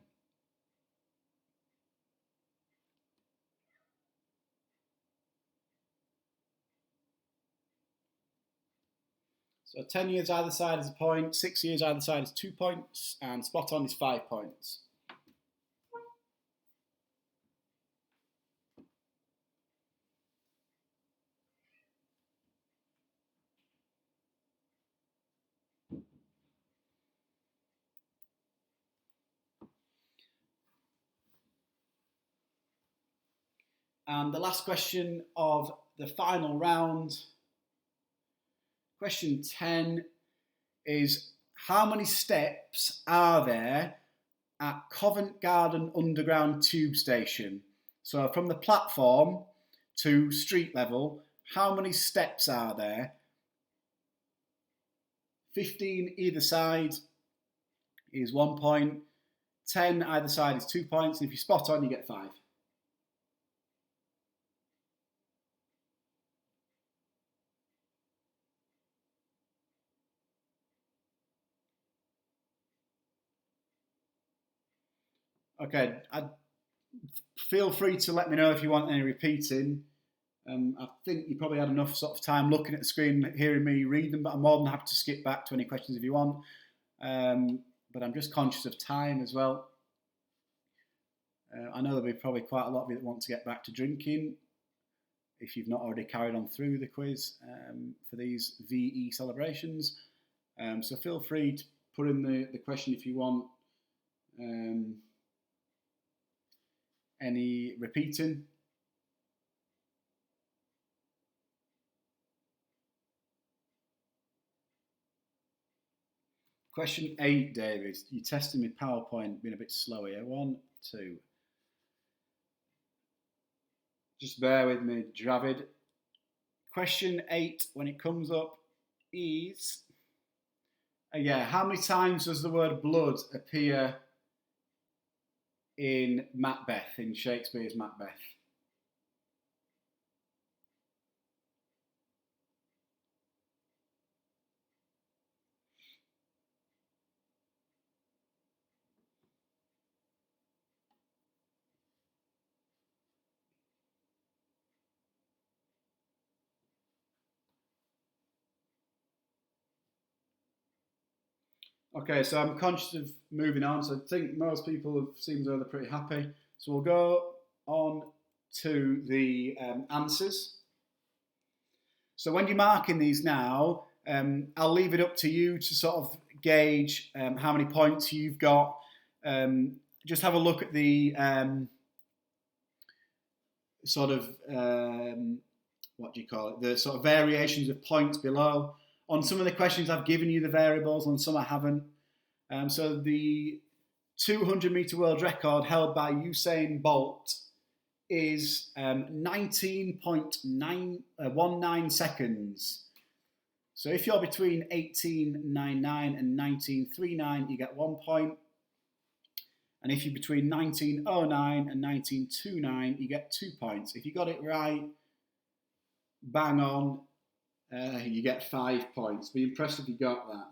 [SPEAKER 1] So 10 years either side is a point, 6 years either side is 2 points, and spot on is 5 points. And the last question of the final round, question 10, is how many steps are there at Covent Garden Underground Tube Station? So from the platform to street level, how many steps are there? 15 either side is 1 point, 10 either side is 2 points, and if you spot on, you get 5. Okay, feel free to let me know if you want any repeating. I think you probably had enough sort of time looking at the screen, hearing me read them, but I'm more than happy to skip back to any questions if you want. But I'm just conscious of time as well. I know there'll be probably quite a lot of you that want to get back to drinking if you've not already carried on through the quiz for these VE celebrations. So feel free to put in the question if you want. Any repeating? Question 8, David. You're testing my PowerPoint, being a bit slow here. 1, 2. Just bear with me, Dravid. Question 8, when it comes up, is... how many times does the word blood appear in Macbeth, in Shakespeare's Macbeth? Okay, so I'm conscious of moving on, so I think most people have seemed they're pretty happy. So we'll go on to the answers. So when you're marking these now, I'll leave it up to you to sort of gauge how many points you've got. Just have a look at the the sort of variations of points below. On some of the questions I've given you the variables, on some I haven't. So the 200 metre world record held by Usain Bolt is 19.19 seconds. So if you're between 18.99 and 19.39, you get 1 point. And if you're between 19.09 and 19.29, you get 2 points. If you got it right, bang on, you get 5 points. Be impressed if you got that.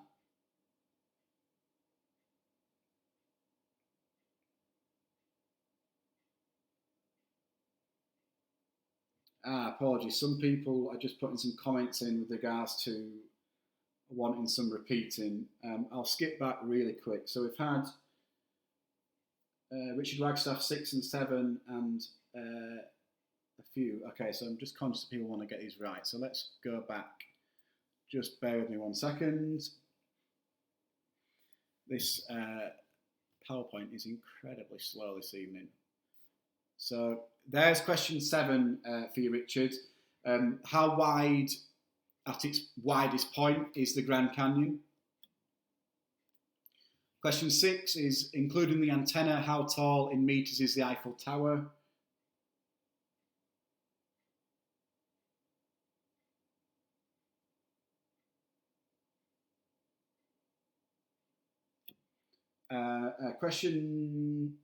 [SPEAKER 1] Apologies. Some people are just putting some comments in with regards to wanting some repeating. I'll skip back really quick. So we've had Richard Wagstaff 6 and 7 and a few. Okay, so I'm just conscious people want to get these right. So let's go back. Just bear with me 1 second. This PowerPoint is incredibly slow this evening. So there's question 7 for you, Richard. How wide, at its widest point, is the Grand Canyon? Question 6 is, including the antenna, how tall in metres is the Eiffel Tower? Question,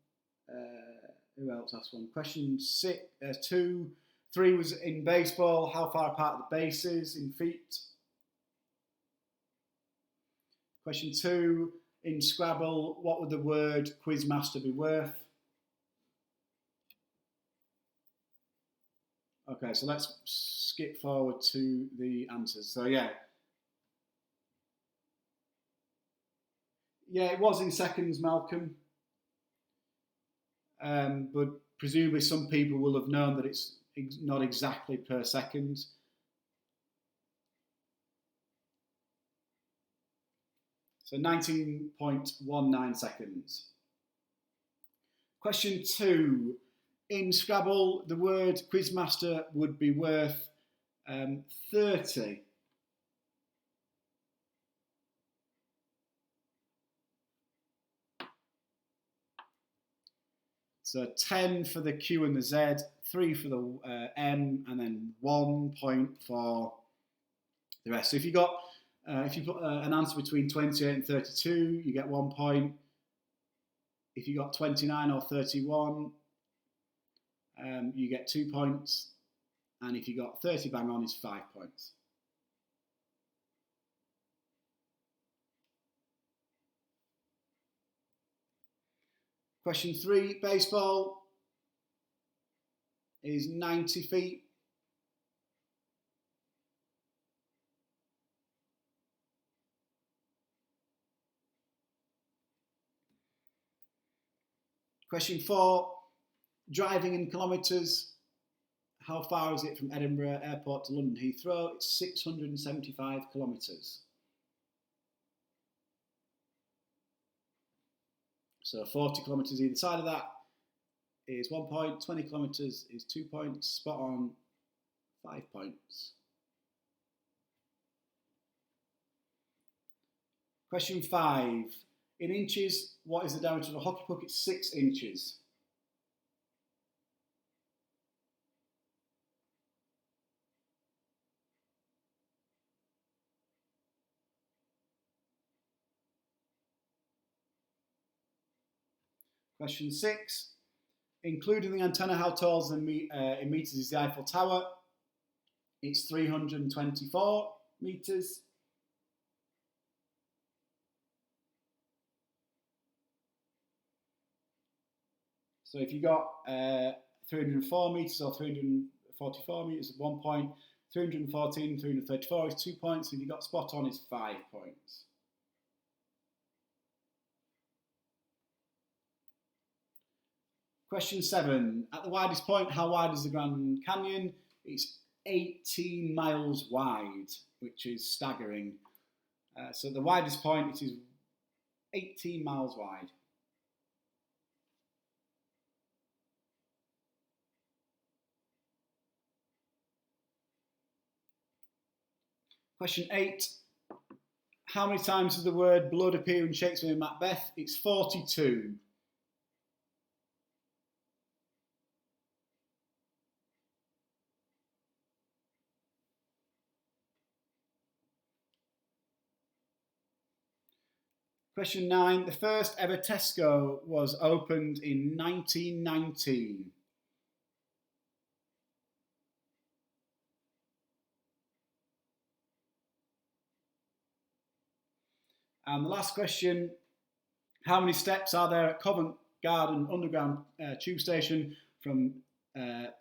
[SPEAKER 1] who else asked one? Question 3 was in baseball, how far apart the bases in feet? Question 2, in Scrabble, what would the word Quizmaster be worth? Okay, so let's skip forward to the answers. So yeah, it was in seconds, Malcolm. But presumably some people will have known that it's not exactly per second. So 19.19 seconds. Question 2. In Scrabble, the word Quizmaster would be worth 30. So 10 for the Q and the Z, 3 for the M, and then 1 point for the rest. So if you put an answer between 28 and 32, you get 1 point. If you got 29 or 31, you get 2 points. And if you got 30 bang on, it's 5 points. Question 3, baseball is 90 feet. Question 4, driving in kilometres. How far is it from Edinburgh Airport to London Heathrow? It's 675 kilometres. So 40 kilometres either side of that is 1 point, 20 kilometres is 2 points, spot on, 5 points. Question 5. In inches, what is the diameter of a hockey puck? It's 6 inches. Question 6. Including the antenna, how tall in metres is the Eiffel Tower? It's 324 metres. So if you got 304 metres or 344 metres, 1 point. 314, 334 is 2 points. If you got spot on, it's 5 points. Question 7. At the widest point, how wide is the Grand Canyon? It's 18 miles wide, which is staggering. So the widest point, it is 18 miles wide. Question 8. How many times does the word blood appear in Shakespeare and Macbeth? It's 42. Question 9. The first ever Tesco was opened in 1919. And the last question, how many steps are there at Covent Garden Underground tube station from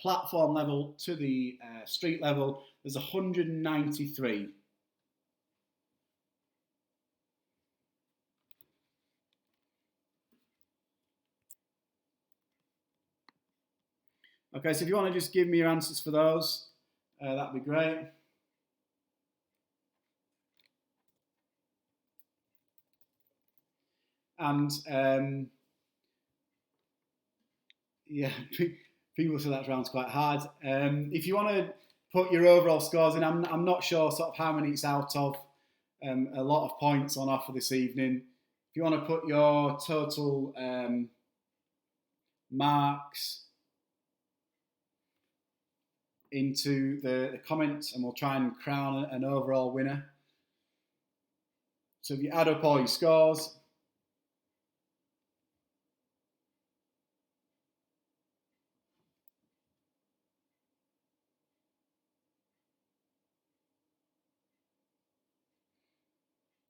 [SPEAKER 1] platform level to the street level? There's 193. Okay, so if you want to just give me your answers for those, that'd be great. And yeah, people say that round's quite hard. If you want to put your overall scores in, I'm not sure sort of how many it's out of. A lot of points on offer this evening. If you want to put your total marks into the comments, and we'll try and crown an overall winner. So if you add up all your scores,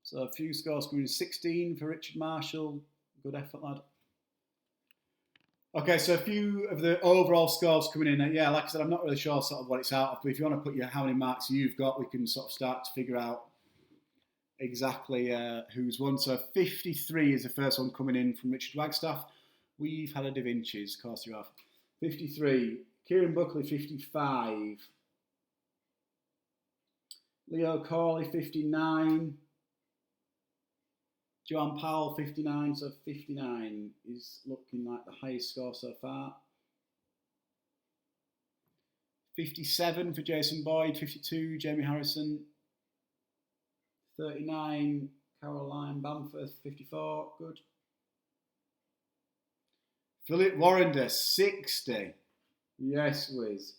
[SPEAKER 1] so a few scores coming in. 16 for Richard Marshall. Good effort, lad. Okay, so a few of the overall scores coming in. Yeah, like I said, I'm not really sure sort of what it's out of, but if you want to put how many marks you've got, we can sort of start to figure out exactly who's won. So 53 is the first one coming in from Richard Wagstaff. We've had a Da Vinci's, of course you have. 53. Kieran Buckley, 55. Leo Corley, 59. Joanne Powell, 59, so 59 is looking like the highest score so far. 57 for Jason Boyd, 52 Jamie Harrison, 39 Caroline Bamforth, 54, good. Philip Warrender, 60. Yes, Wiz.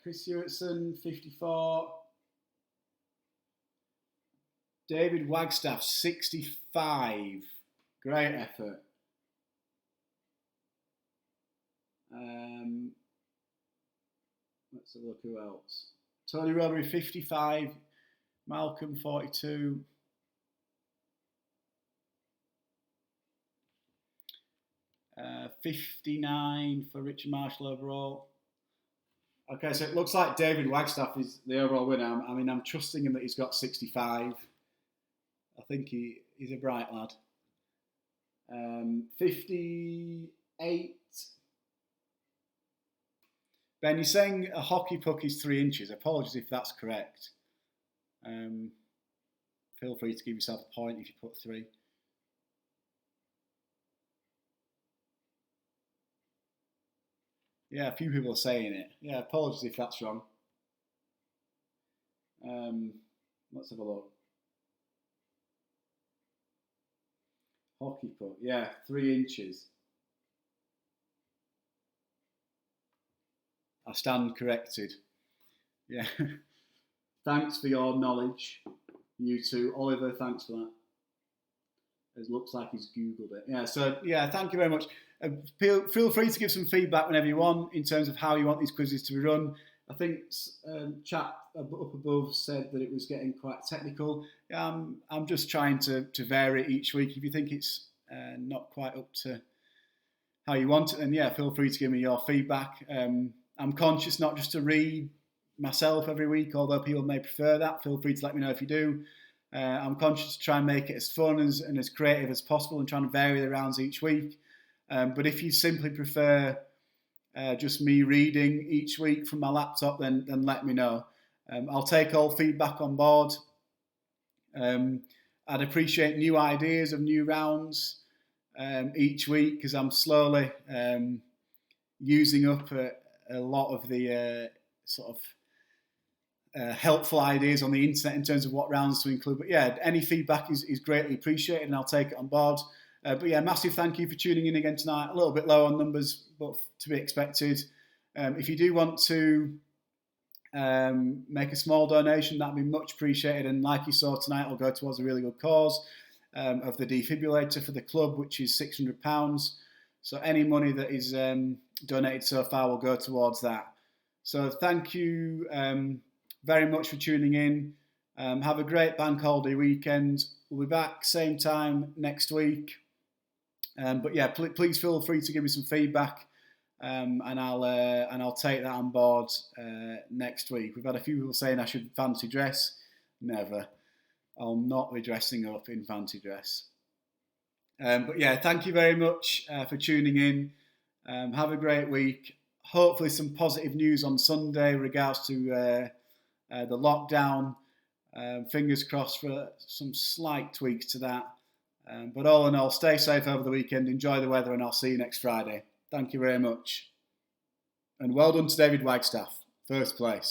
[SPEAKER 1] Chris Hewittson, 54. David Wagstaff, 65. Great effort. Let's have a look who else. Tony Robery, 55. Malcolm, 42. Uh, 59 for Richard Marshall overall. Okay, so it looks like David Wagstaff is the overall winner. I mean, I'm trusting him that he's got 65. I think he's a bright lad. 58. Ben, you're saying a hockey puck is 3 inches. Apologies if that's correct. Feel free to give yourself a point if you put 3. Yeah, a few people are saying it. Yeah, apologies if that's wrong. Let's have a look. Hockey puck, yeah, 3 inches. I stand corrected. Yeah. Thanks for your knowledge, you two. Oliver, thanks for that. It looks like he's Googled it. Yeah, so yeah, thank you very much. Feel free to give some feedback whenever you want in terms of how you want these quizzes to be run. I think chat up above said that it was getting quite technical. I'm just trying to vary it each week. If you think it's not quite up to how you want it, then yeah, feel free to give me your feedback. I'm conscious not just to read myself every week, although people may prefer that. Feel free to let me know if you do. I'm conscious to try and make it as fun and as creative as possible and trying to vary the rounds each week. But if you simply prefer just me reading each week from my laptop, then let me know. I'll take all feedback on board. I'd appreciate new ideas of new rounds each week because I'm slowly using up a lot of the sort of helpful ideas on the internet in terms of what rounds to include. But yeah, any feedback is greatly appreciated and I'll take it on board. But yeah, massive thank you for tuning in again tonight. A little bit low on numbers, but to be expected. If you do want to make a small donation, that'd be much appreciated. And like you saw tonight, it'll go towards a really good cause of the defibrillator for the club, which is £600. So any money that is donated so far will go towards that. So thank you very much for tuning in. Have a great bank holiday weekend. We'll be back same time next week. But yeah, please feel free to give me some feedback, and I'll take that on board next week. We've had a few people saying I should fancy dress. Never. I'll not be dressing up in fancy dress. But yeah, thank you very much for tuning in. Have a great week. Hopefully some positive news on Sunday in regards to the lockdown. Fingers crossed for some slight tweaks to that. But all in all, stay safe over the weekend, enjoy the weather, and I'll see you next Friday. Thank you very much. And well done to David Wagstaff, first place.